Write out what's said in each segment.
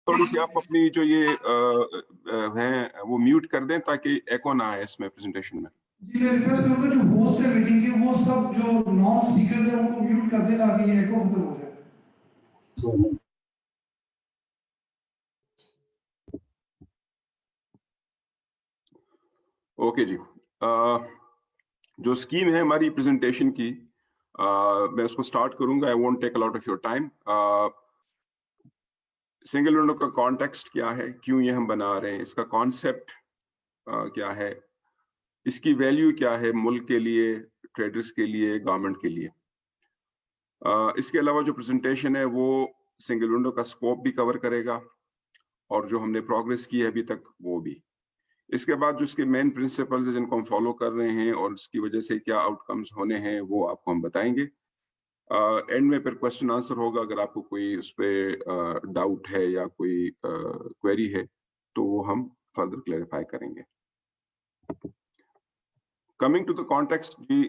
थोड़ी सी आप अपनी जो ये हैं वो म्यूट कर दें ताकि एको ना आए इसमें प्रेजेंटेशन में। जी मैं रिक्वेस्ट करूंगा जो होस्ट है मीटिंग के वो सब जो नॉन स्पीकर्स हैं उनको म्यूट कर दें ताकि ये एको खत्म हो जाए। ओके जी, जो स्कीम है हमारी प्रेजेंटेशन की, मैं उसको स्टार्ट करूंगा। I won't take a lot of your time. Single window का कॉन्टेक्स्ट क्या है, क्यों ये हम बना रहे हैं, इसका कॉन्सेप्ट क्या है, इसकी वैल्यू क्या है मुल्क के लिए, ट्रेडर्स के लिए, गवर्नमेंट के लिए। इसके अलावा जो प्रेजेंटेशन है वो सिंगल विंडो का स्कोप भी कवर करेगा और जो हमने प्रोग्रेस की है अभी तक वो भी। इसके बाद जो इसके मेन प्रिंसिपल्स हैं जिनको हम फॉलो कर रहे हैं और इसकी वजह से क्या आउटकम्स होने हैं वो आपको हम बताएंगे। एंड में फिर क्वेश्चन आंसर होगा, अगर आपको कोई उस पर डाउट है या कोई क्वेरी है तो वो हम फर्दर क्लैरिफाई करेंगे। कमिंग टू द कॉन्टेक्स्ट जी,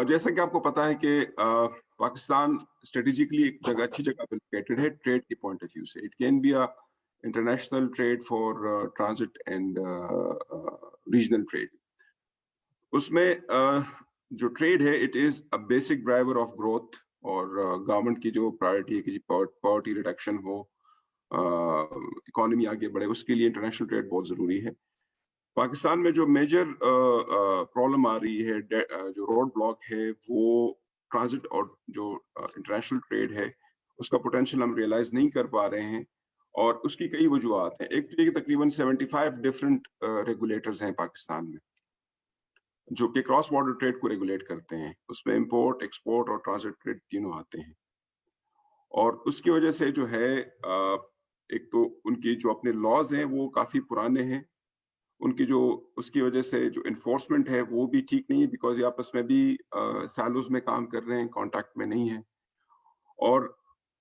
जैसा कि आपको पता है कि पाकिस्तान स्ट्रेटेजिकली एक जगह अच्छी जगह पे लोकेटेड है ट्रेड के पॉइंट ऑफ व्यू से। It can be a international trade for transit and regional trade. उसमें जो ट्रेड है it is a basic driver of growth और गवर्नमेंट की जो प्रायोरिटी है कि पॉवर्टी रिडक्शन हो, इकोनॉमी आगे बढ़े, उसके लिए इंटरनेशनल ट्रेड बहुत जरूरी है। पाकिस्तान में जो मेजर प्रॉब्लम आ रही है, जो रोड ब्लॉक है, वो ट्रांजिट और जो इंटरनेशनल ट्रेड है उसका पोटेंशियल हम रियलाइज नहीं कर पा रहे हैं और उसकी कई वजूहत हैं। एक तो ये तकरीबन 75 डिफरेंट रेगुलेटर्स हैं पाकिस्तान में जो कि क्रॉस बॉर्डर ट्रेड को रेगुलेट करते हैं। उसमें इंपोर्ट, एक्सपोर्ट और ट्रांजिट ट्रेड तीनों आते हैं और उसकी वजह से जो है एक तो उनकी जो अपने लॉज हैं वो काफी पुराने हैं, उनकी जो उसकी वजह से जो इन्फोर्समेंट है वो भी ठीक नहीं है बिकॉज ये आपस में भी सालों में काम कर रहे हैं, कॉन्टैक्ट में नहीं है और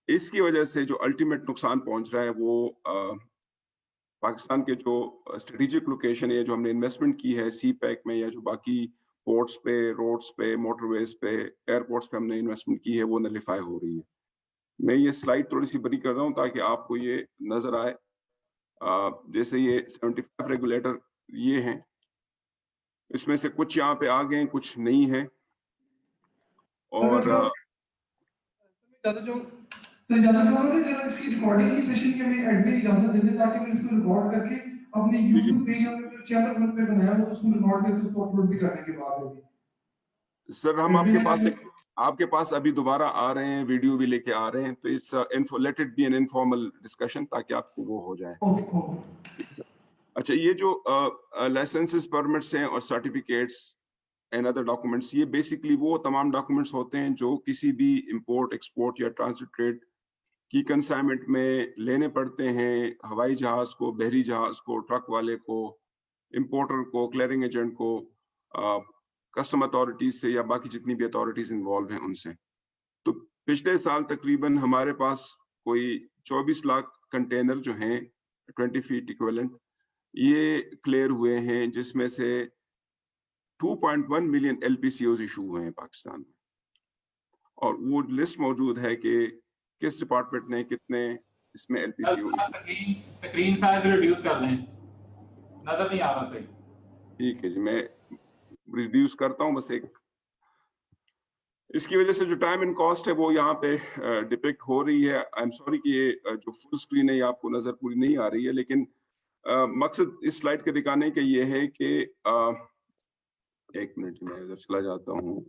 इसकी वजह से जो अल्टीमेट नुकसान पहुंच रहा है वो पाकिस्तान के जो स्ट्रेटेजिक लोकेशन है, जो हमने इन्वेस्टमेंट की है सी पैक में या जो बाकी पोर्ट्स पे, रोड्स पे, मोटरवेज पे, एयरपोर्ट्स पे हमने इन्वेस्टमेंट की है वो नलिफाई हो रही है। मैं ये स्लाइड थोड़ी सी बड़ी कर रहा हूँ ताकि आपको ये नजर आए। जैसे ये 75 रेगुलेटर ये हैं, इसमें से कुछ यहाँ पे आ गए, कुछ नहीं है और इसकी रिकॉर्डिंग की सेशन की हमें एडमिन इजाजत दे दे ताकि मैं इसको रिकॉर्ड करके अपने YouTube पेज और चैनल पे बनाया हो तो उसको रिकॉर्ड करके उसको अपलोड भी करने के बाद होगी। सर हम आपके पास अभी दोबारा आ रहे हैं, वीडियो भी लेके आ रहे हैं, तो it's let it be an informal discussion ताकि आपको वो हो जाए। अच्छा, ये जो लाइसेंसेस, परमिट्स हैं और सर्टिफिकेट्स एंड अदर डॉक्यूमेंट्स, ये बेसिकली वो तमाम डॉक्यूमेंट्स होते हैं जो किसी भी इंपोर्ट, एक्सपोर्ट या ट्रांजिट ट्रेड की कंसाइनमेंट में लेने पड़ते हैं। हवाई जहाज को, बहरी जहाज को, ट्रक वाले को, इंपोर्टर को, क्लियरिंग एजेंट को, कस्टम अथॉरिटीज से या बाकी जितनी भी अथॉरिटीज इन्वॉल्व हैं उनसे। तो पिछले साल तकरीबन हमारे पास कोई 24 लाख कंटेनर जो हैं 20 फीट इक्विवेलेंट ये क्लियर हुए हैं, जिसमें से 2.1 मिलियन LPCOs इशू हुए हैं पाकिस्तान में और वो लिस्ट मौजूद है कि किस डिपार्टमेंट ने कितने इसमें LPCO। स्क्रीन साइज रिड्यूस कर लें, नजर नहीं आ रहा सही। ठीक है जी, मैं रिड्यूस करता हूं बस एक। इसकी वजह से जो टाइम एंड कॉस्ट है वो यहाँ पे डिपिक्ट हो रही है। आई एम सॉरी कि ये जो फुल स्क्रीन है ये आपको नजर पूरी नहीं आ रही है, लेकिन मकसद इस स्लाइड के दिखाने का ये है कि एक मिनट में इधर चला जाता हूँ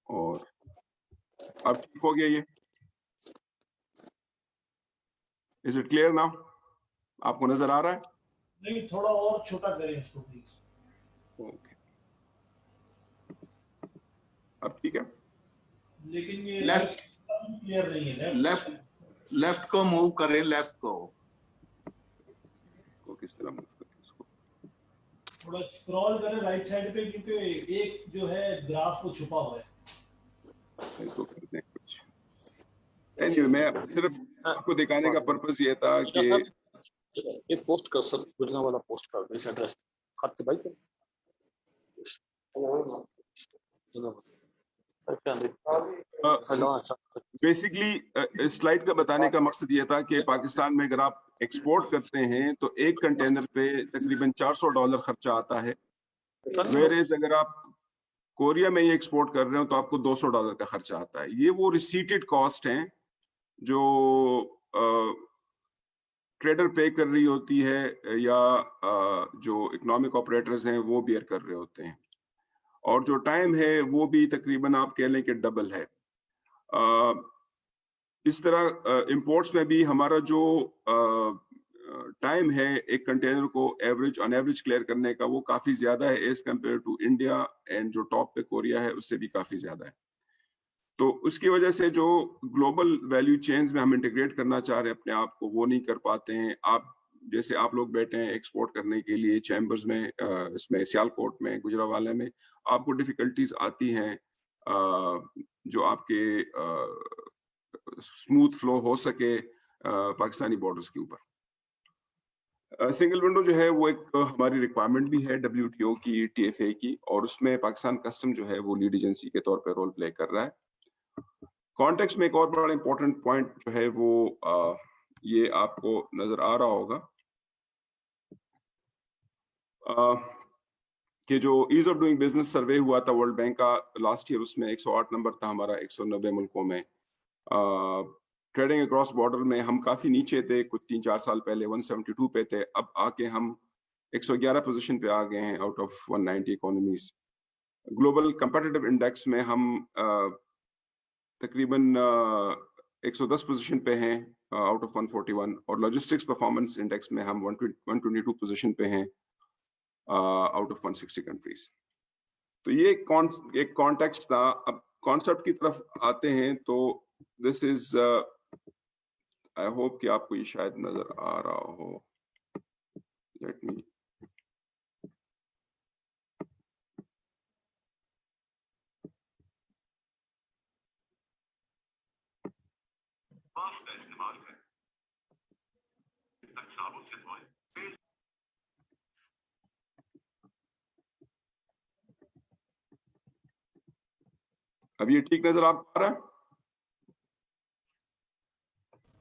और अब ठीक हो गया ये। Is it clear now? आपको नजर आ रहा है? नहीं, थोड़ा और छोटा करें इसको प्लीज। ओके, अब ठीक है। लेकिन ये लेफ्ट क्लियर नहीं है। लेफ्ट को मूव करें, लेफ्ट को किस तरह मूव करें इसको? थोड़ा स्क्रॉल करें राइट साइड पे क्योंकि एक जो है ग्राफ को छुपा हुआ है। इसको करते हैं कुछ। एनीवे, मैं सिर्फ आपको दिखाने का पर्पस ये था कि ये पोस्ट कर सब गुजना वाला पोस्ट कर इस एड्रेस खत भाई बेसिकली इस स्लाइड का बताने का मकसद ये था कि पाकिस्तान में अगर आप एक्सपोर्ट करते हैं तो एक कंटेनर पे तकरीबन $400 खर्चा आता है, वेयरएज अगर आप कोरिया में ही एक्सपोर्ट कर रहे हो तो आपको $200 का खर्चा आता है। ये वो रिसीटेड कॉस्ट हैं जो ट्रेडर पे कर रही होती है या जो इकोनॉमिक ऑपरेटर्स हैं वो बियर कर रहे होते हैं, और जो टाइम है वो भी तकरीबन आप कह लें कि डबल है। इस तरह इंपोर्ट्स में भी हमारा जो टाइम है एक कंटेनर को ऑन एवरेज क्लियर करने का वो काफ़ी ज़्यादा है as compare to India, and जो टॉप पे कोरिया है उससे भी काफ़ी ज़्यादा है। तो उसकी वजह से जो ग्लोबल वैल्यू चेन्स में हम इंटीग्रेट करना चाह रहे हैं अपने आप को, वो नहीं कर पाते हैं। आप जैसे आप लोग बैठे हैं एक्सपोर्ट करने के लिए चैम्बर्स में, इसमें सियालकोट में, गुजरावाला में, आपको डिफ़िकल्टीज आती हैं जो आपके स्मूथ फ्लो हो सके पाकिस्तानी बॉर्डर्स के ऊपर। सिंगल विंडो जो है वो एक हमारी रिक्वायरमेंट भी है WTO की, TFA की, और उसमें पाकिस्तान कस्टम जो है वो लीड एजेंसी के तौर पर रोल प्ले कर रहा है। कॉन्टेक्स्ट में एक और बड़ा इंपॉर्टेंट पॉइंट जो है वो ये आपको नजर आ रहा होगा कि जो ईज ऑफ डूइंग बिजनेस सर्वे हुआ था वर्ल्ड बैंक का लास्ट ईयर, उसमें 108 नंबर था हमारा 190 मुल्कों में। ट्रेडिंग अक्रॉस बॉर्डर में हम काफ़ी नीचे थे, कुछ 3-4 साल पहले 172 पे थे, अब आके हम 111 पोजीशन पे आ गए हैं out of 190 economies. Global competitive index में हम तकरीबन 110 पोजीशन पे हैं आउट ऑफ 141, और लॉजिस्टिक्स परफॉर्मेंस इंडेक्स में हम 122 पोजीशन पे हैं आउट ऑफ 160 कंट्रीज। तो ये एक कॉन्टेक्स्ट था। अब कॉन्सेप्ट की तरफ आते हैं तो दिस इज आई होप कि आपको ये शायद नजर आ रहा हो। लेट मी अब ये ठीक नजर आपको आ रहा है?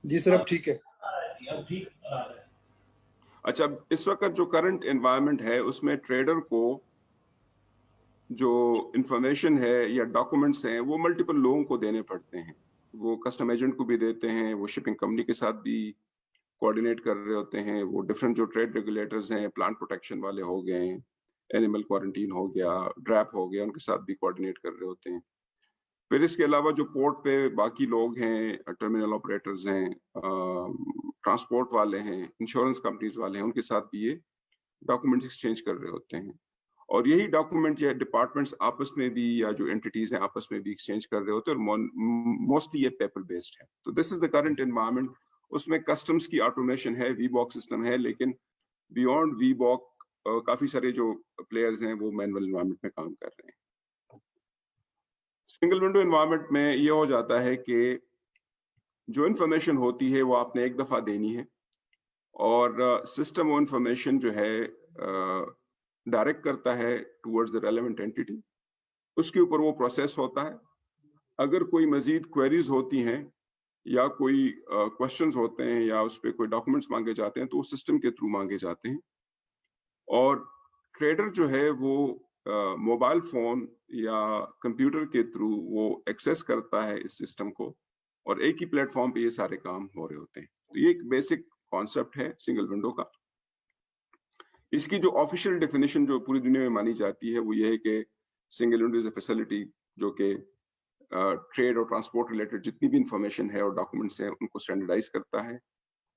जी सर, अब ठीक है। अच्छा, इस वक्त जो करंट एनवायरनमेंट है उसमें ट्रेडर को जो इंफॉर्मेशन है या डॉक्यूमेंट्स हैं वो मल्टीपल लोगों को देने पड़ते हैं। वो कस्टम एजेंट को भी देते हैं, वो शिपिंग कंपनी के साथ भी कोऑर्डिनेट कर रहे होते हैं, वो डिफरेंट जो ट्रेड रेगुलेटर्स हैं, प्लांट प्रोटेक्शन वाले हो गए, एनिमल क्वारंटीन हो गया, ड्रैप हो गया, उनके साथ भी कोऑर्डिनेट कर रहे होते हैं। फिर इसके अलावा जो पोर्ट पे बाकी लोग हैं, टर्मिनल ऑपरेटर्स हैं, ट्रांसपोर्ट वाले हैं, इंश्योरेंस कंपनीज वाले हैं, उनके साथ भी ये डॉक्यूमेंट्स एक्सचेंज कर रहे होते हैं। और यही डॉक्यूमेंट या डिपार्टमेंट्स आपस में भी या जो एंटिटीज हैं आपस में भी एक्सचेंज कर रहे होते हैं, और मोस्टली ये पेपर बेस्ड है। तो this is the current environment. उसमें कस्टम्स की ऑटोमेशन है, वीबॉक सिस्टम है, लेकिन बियॉन्ड वीबॉक काफी सारे जो प्लेयर्स हैं वो मैनुअल एनवायरनमेंट में काम कर रहे हैं। सिंगल विंडो एनवायरनमेंट में ये हो जाता है कि जो इन्फॉर्मेशन होती है वो आपने एक दफ़ा देनी है, और सिस्टम वो इन्फॉर्मेशन जो है डायरेक्ट करता है टूवर्ड्स द रेलेवेंट एंटिटी। उसके ऊपर वो प्रोसेस होता है। अगर कोई मजीद क्वेरीज होती हैं या कोई क्वेश्चंस होते हैं या उस पर कोई डॉक्यूमेंट्स मांगे जाते हैं तो वो सिस्टम के थ्रू मांगे जाते हैं, और ट्रेडर जो है वो मोबाइल फोन या कंप्यूटर के थ्रू वो एक्सेस करता है इस सिस्टम को, और एक ही प्लेटफॉर्म पे ये सारे काम हो रहे होते हैं। तो ये एक बेसिक कॉन्सेप्ट है सिंगल विंडो का। इसकी जो ऑफिशियल डेफिनेशन जो पूरी दुनिया में मानी जाती है वो ये है कि single window is a facility जो कि ट्रेड और ट्रांसपोर्ट रिलेटेड जितनी भी इंफॉर्मेशन है और डॉक्यूमेंट्स हैं उनको स्टैंडर्डाइज करता है,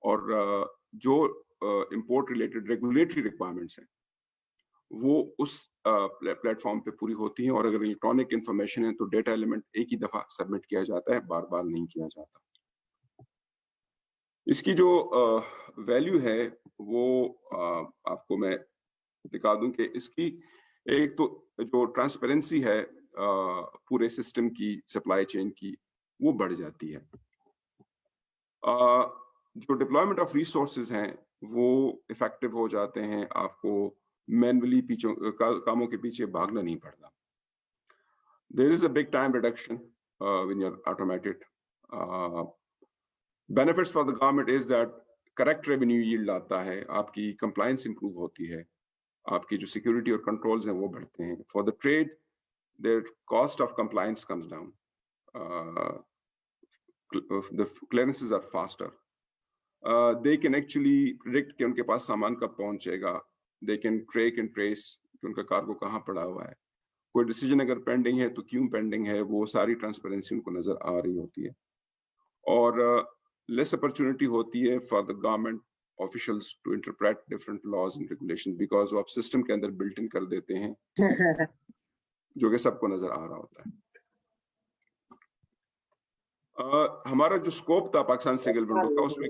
और जो इंपोर्ट रिलेटेड रेगुलेटरी रिक्वायरमेंट्स हैं वो उस प्लेटफॉर्म पे पूरी होती हैं। और अगर इलेक्ट्रॉनिक इंफॉर्मेशन है तो डेटा एलिमेंट एक ही दफा सबमिट किया जाता है, बार बार नहीं किया जाता। इसकी जो वैल्यू है वो आपको मैं दिखा दूं कि इसकी एक तो जो ट्रांसपेरेंसी है पूरे सिस्टम की, सप्लाई चेन की, वो बढ़ जाती है। जो डिप्लॉयमेंट ऑफ रिसोर्सेज हैं वो इफेक्टिव हो जाते हैं, आपको मैनुअली कामों के पीछे भागना नहीं पड़ता। there is a big time reduction when you're automated. Benefits for the government is that correct revenue yield आता है, आपकी compliance improve होती है, आपकी जो security और controls हैं वो बढ़ते हैं. For the trade, their cost of compliance comes down. The clearances are faster. They can actually predict कि उनके पास सामान कब पहुंचेगा. They can track and trace कि उनका कार्गो कहाँ पड़ा हुआ है. कोई डिसीजन अगर पेंडिंग है तो क्यों पेंडिंग है, वो सारी ट्रांसपेरेंसी उनको नजर आ रही होती है. और लेस अपॉर्चुनिटी होती है for the government officials to interpret different laws and regulations, because वो आप सिस्टम के अंदर बिल्ट इन कर देते हैं जो कि सबको नजर आ रहा होता है. हमारा जो स्कोप था पाकिस्तान सिंगल विंडो का, उसमें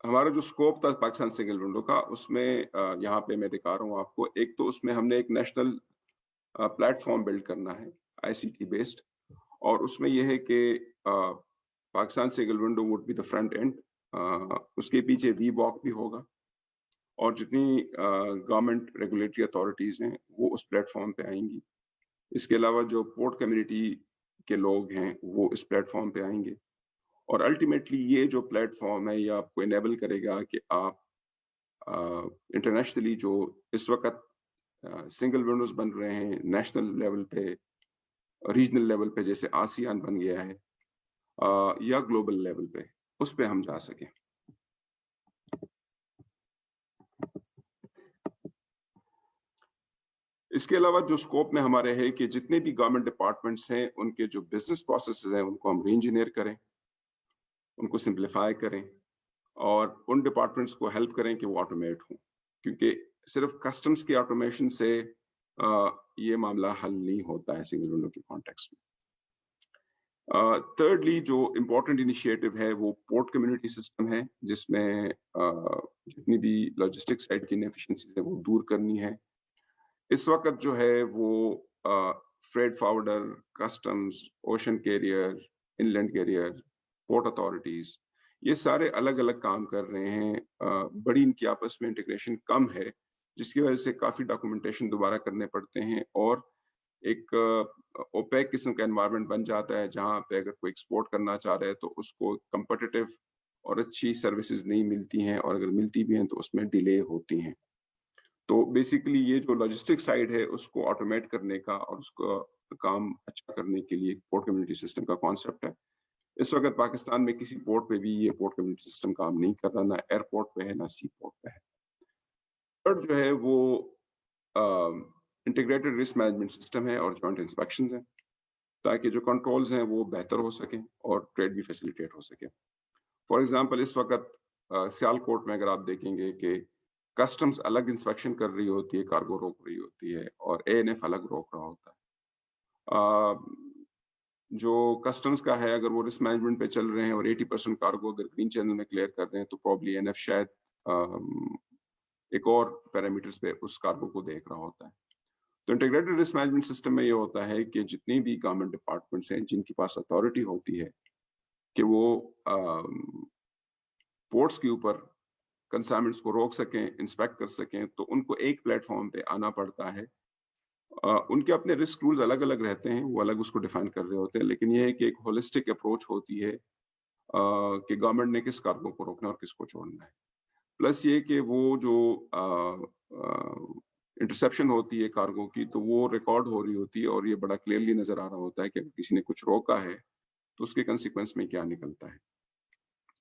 हमारा जो स्कोप था पाकिस्तान सिंगल विंडो का, उसमें यहाँ पे मैं दिखा रहा हूँ आपको. एक तो उसमें हमने एक नेशनल प्लेटफॉर्म बिल्ड करना है ICT बेस्ड, और उसमें यह है कि Pakistan single window would be the front end. उसके पीछे VBOC भी होगा, और जितनी गवर्नमेंट रेगुलेटरी अथॉरिटीज हैं वो उस प्लेटफॉर्म पे आएंगी. इसके अलावा जो पोर्ट कम्युनिटी के लोग हैं वो इस प्लेटफॉर्म पे आएंगे. और अल्टीमेटली ये जो प्लेटफॉर्म है ये आपको इनेबल करेगा कि आप इंटरनेशनली जो इस वक्त सिंगल विंडोज बन रहे हैं नेशनल लेवल पे, रीजनल लेवल पे, जैसे आसियान बन गया है, या ग्लोबल लेवल पे, उस पे हम जा सकें. इसके अलावा जो स्कोप में हमारे है कि जितने भी गवर्नमेंट डिपार्टमेंट्स हैं उनके जो बिजनेस प्रोसेसेस हैं उनको हम री-इंजीनियर करें, उनको सिंप्लीफाई करें, और उन डिपार्टमेंट्स को हेल्प करें कि वो ऑटोमेट हों, क्योंकि सिर्फ कस्टम्स की ऑटोमेशन से ये मामला हल नहीं होता है सिंगल विंडो के कॉन्टेक्स्ट में. थर्डली जो इम्पोर्टेंट इनिशिएटिव है वो पोर्ट कम्युनिटी सिस्टम है, जिसमें जितनी भी लॉजिस्टिक साइड की इनएफिशिएंसीज है वो दूर करनी है. इस वक्त जो है वो freight forwarder, customs, ocean carrier, inland carrier, port authorities, ये सारे अलग अलग काम कर रहे हैं. बड़ी इनकी आपस में इंटीग्रेशन कम है, जिसकी वजह से काफ़ी डॉक्यूमेंटेशन दोबारा करने पड़ते हैं, और एक ओपेक किस्म का एनवायरनमेंट बन जाता है जहाँ पे अगर कोई एक्सपोर्ट करना चाह रहा है तो उसको कम्पिटिटिव और अच्छी सर्विसेज नहीं मिलती हैं, और अगर मिलती भी हैं तो उसमें डिले होती हैं. तो बेसिकली ये जो लॉजिस्टिक साइड है उसको ऑटोमेट करने का और उसको काम अच्छा करने के लिए पोर्ट कम्युनिटी सिस्टम का कॉन्सेप्ट है. इस वक्त पाकिस्तान में किसी पोर्ट पे भी ये पोर्ट कम्युनिटी सिस्टम काम नहीं कर रहा, ना एयरपोर्ट पे है ना सी पोर्ट पे है. थर्ड जो है वो इंटीग्रेटेड रिस्क मैनेजमेंट सिस्टम है और जॉइंट इंस्पेक्शंस हैं, ताकि जो कंट्रोल्स हैं वो बेहतर हो सकें और ट्रेड भी फैसिलिटेट हो सके. फॉर एग्जांपल इस वक्त सियालकोट में अगर आप देखेंगे कि कस्टम्स अलग इंस्पेक्शन कर रही होती है, कार्गो रोक रही होती है, और ANF अलग रोक रहा होता है. जो कस्टम्स का है अगर वो रिस्क मैनेजमेंट पे चल रहे हैं और 80% कार्गो अगर ग्रीन चैनल में क्लियर कर रहे हैं तो प्रॉब्ली ANF शायद एक और पैरामीटर्स पे उस कार्गो को देख रहा होता है. तो इंटीग्रेटेड रिस्क मैनेजमेंट सिस्टम में ये होता है कि जितनी भी गवर्नमेंट डिपार्टमेंट्स हैं जिनके पास अथॉरिटी होती है कि वो पोर्ट्स के ऊपर कंसाइनमेंट्स को रोक सकें, इंस्पेक्ट कर सकें, तो उनको एक प्लेटफॉर्म पे आना पड़ता है. उनके अपने रिस्क रूल्स अलग अलग रहते हैं, वो अलग उसको डिफाइन कर रहे होते हैं, लेकिन ये है कि एक होलिस्टिक अप्रोच होती है कि गवर्नमेंट ने किस कार्गो को रोकना और किसको छोड़ना है. प्लस ये कि वो जो इंटरसेप्शन होती है कार्गो की तो वो रिकॉर्ड हो रही होती है, और ये बड़ा क्लियरली नजर आ रहा होता है कि अगर किसी ने कुछ रोका है तो उसके कंसिक्वेंस में क्या निकलता है.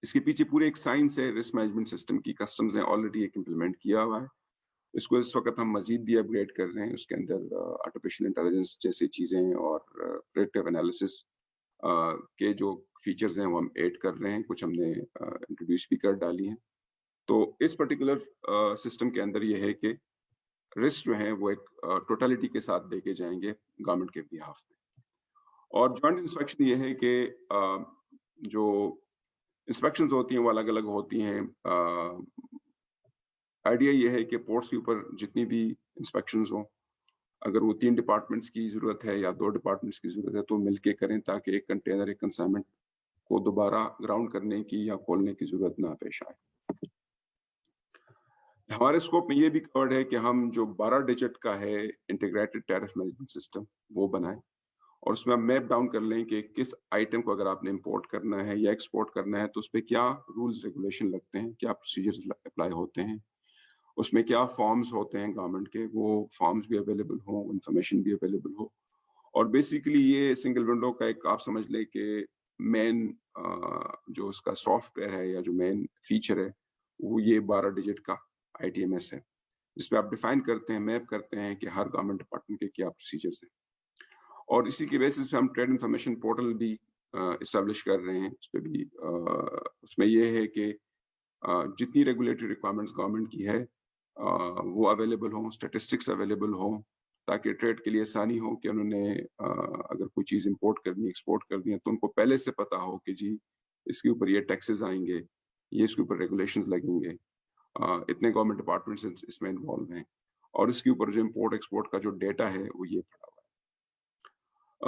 इसके पीछे पूरे एक साइंस है रिस्क मैनेजमेंट सिस्टम की. कस्टम्स ने ऑलरेडी एक इम्प्लीमेंट किया हुआ है, इसको इस वक्त हम मजीद भी अपग्रेड कर रहे हैं. उसके अंदर आर्टिफिशियल इंटेलिजेंस जैसी चीज़ें और प्रेडिक्टिव एनालिसिस के जो फीचर्स हैं वो हम ऐड कर रहे हैं, कुछ हमने इंट्रोड्यूस भी कर डाली हैं. तो इस पर्टिकुलर सिस्टम के अंदर ये है कि रिस्क जो है वो एक टोटलिटी के साथ देखे जाएंगे गवर्नमेंट के बिहाफ में. और जॉइंट इंस्पेक्शन ये है कि जो इंस्पेक्शंस होती हैं वो अलग अलग होती हैं. आइडिया ये है कि पोर्ट्स के ऊपर जितनी भी इंस्पेक्शंस हों, अगर वो 3 डिपार्टमेंट्स की ज़रूरत है या 2 डिपार्टमेंट्स की ज़रूरत है तो मिलके करें, ताकि एक कंटेनर, एक कंसाइनमेंट को दोबारा ग्राउंड करने की या खोलने की ज़रूरत ना पेश आए. हमारे स्कोप में ये भी कवर्ड है कि हम जो 12 डिजिट का है इंटीग्रेटेड टैरिफ मैनेजमेंट सिस्टम वो बनाएं और उसमें हम मैप डाउन कर लें कि किस आइटम को अगर आपने इंपोर्ट करना है या एक्सपोर्ट करना है तो उस पर क्या रूल्स रेगुलेशन लगते हैं, क्या प्रोसीजर्स अप्लाई होते हैं, उसमें क्या फॉर्म्स होते हैं गवर्नमेंट के, वो फॉर्म्स भी अवेलेबल हो, इंफॉर्मेशन भी अवेलेबल हो। और बेसिकली ये सिंगल विंडो का एक आप समझ लें कि मेन जो उसका सॉफ्टवेयर है या जो मेन फीचर है वो ये 12 डिजिट का ITMS है, जिसमें आप डिफाइन करते हैं, मैप करते हैं कि हर गवर्नमेंट डिपार्टमेंट के क्या प्रोसीजर्स हैं। और इसी की बेसिस पे हम ट्रेड इंफॉर्मेशन पोर्टल भी इस्टेब्लिश कर रहे हैं। उस पर भी उसमें ये है कि जितनी रेगुलेटरी रिक्वायरमेंट्स गवर्नमेंट की है वो अवेलेबल हों, स्टेटिस्टिक्स अवेलेबल हों, ताकि ट्रेड के लिए आसानी हो कि उन्होंने अगर कोई चीज़ इंपोर्ट करनी, एक्सपोर्ट करनी है तो उनको पहले से पता हो कि जी इसके ऊपर ये टैक्सेस आएंगे, ये इसके ऊपर रेगुलेशंस लगेंगे, इतने गवर्नमेंट डिपार्टमेंट्स इसमें इन्वॉल्व हैं और इसके ऊपर जो इंपोर्ट एक्सपोर्ट का जो डेटा है वो ये पड़ा हुआ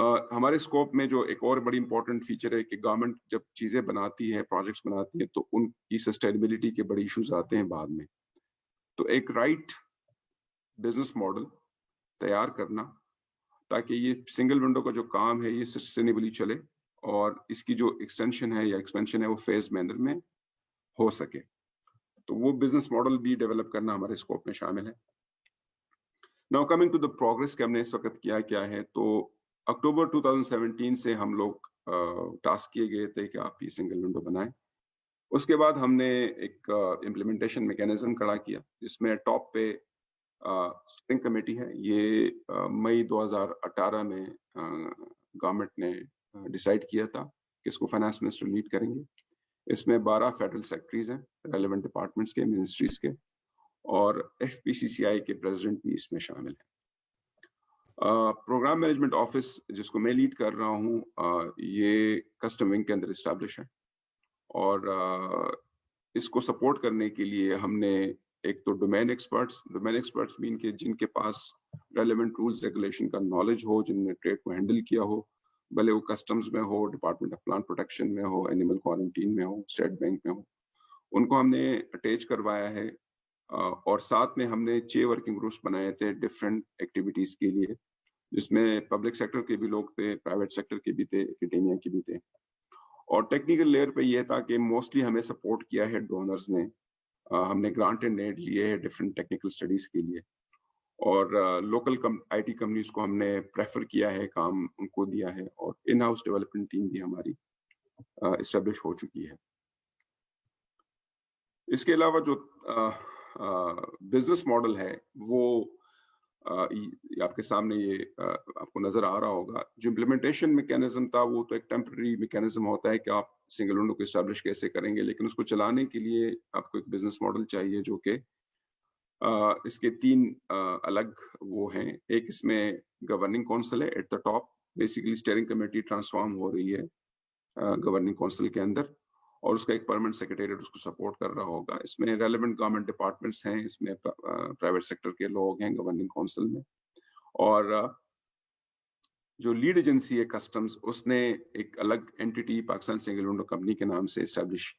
है। हमारे स्कोप में जो एक और बड़ी इंपॉर्टेंट फीचर है कि गवर्नमेंट जब चीज़ें बनाती है, प्रोजेक्ट्स बनाती है तो उनकी सस्टेनेबिलिटी के बड़े इश्यूज आते हैं बाद में। तो एक राइट बिजनेस मॉडल तैयार करना ताकि ये सिंगल विंडो का जो काम है ये सस्टेनेबली चले और इसकी जो एक्सटेंशन है या एक्सपेंशन है वो फेज मैनर में हो सके, तो वो बिजनेस मॉडल भी डेवलप करना हमारे स्कोप में शामिल है। Now coming to the progress कि हमने इस वक्त क्या है, तो अक्टूबर 2017 से हम लोग टास्क किए गए थे कि आप ये सिंगल विंडो बनाएं। उसके बाद हमने एक इम्प्लीमेंटेशन मैकेनिज्म खड़ा किया जिसमें टॉप पे स्टीयरिंग कमेटी है। ये मई 2018 में गवर्नमेंट ने डिसाइड किया था कि इसको फाइनेंस मिनिस्टर लीड करेंगे। इसमें 12 फेडरल सेक्रेटरीज हैं रेलेवेंट डिपार्टमेंट्स के, मिनिस्ट्रीज के, और FPCCI के प्रेसिडेंट भी इसमें शामिल हैं। प्रोग्राम मैनेजमेंट ऑफिस जिसको मैं लीड कर रहा हूँ ये कस्टम विंग के अंदर इस्टेब्लिश है और इसको सपोर्ट करने के लिए हमने एक तो डोमेन एक्सपर्ट्स मीन के जिनके पास रेलेवेंट रूल्स रेगुलेशन का नॉलेज हो, जिनने ट्रेड को हैंडल किया हो, भले वो कस्टम्स में हो, डिपार्टमेंट ऑफ प्लांट प्रोटेक्शन में हो, एनिमल क्वारंटीन में हो, स्टेट बैंक में हो, उनको हमने अटैच करवाया है। और साथ में हमने 6 वर्किंग ग्रुप्स बनाए थे डिफरेंट एक्टिविटीज के लिए, जिसमें पब्लिक सेक्टर के भी लोग थे, प्राइवेट सेक्टर के भी थे, एकेडेमिया के भी थे। और टेक्निकल लेयर पे ये था कि मोस्टली हमें सपोर्ट किया है डोनर्स ने। हमने ग्रांट एंड एड लिए हैं डिफरेंट टेक्निकल स्टडीज के लिए और लोकल IT कंपनीज को हमने प्रेफर किया है, काम उनको दिया है और इन हाउस डेवलपमेंट टीम भी हमारी इस्टेब्लिश हो चुकी है। इसके अलावा जो बिजनेस मॉडल है वो आपके सामने ये आपको नजर आ रहा होगा। जो इम्प्लीमेंटेशन मैकेनिज्म था वो तो एक टेम्पररी मैकेनिज्म होता है कि आप सिंगल विंडो को इस्टेब्लिश कैसे करेंगे, लेकिन उसको चलाने के लिए आपको एक बिजनेस मॉडल चाहिए जो कि इसके 3 अलग वो हैं। एक इसमें गवर्निंग काउंसिल है at the top, basically steering committee transform हो रही है गवर्निंग काउंसिल के अंदर और उसका एक परमानेंट सेक्रेटेरिएट उसको सपोर्ट कर रहा होगा। इसमें रेलेवेंट गवर्नमेंट डिपार्टमेंट्स हैं, इसमें प्राइवेट सेक्टर के लोग हैं गवर्निंग काउंसिल में, और जो लीड एजेंसी है कस्टम्स उसने एक अलग entity Pakistan single window company के नाम से इस्टेब्लिश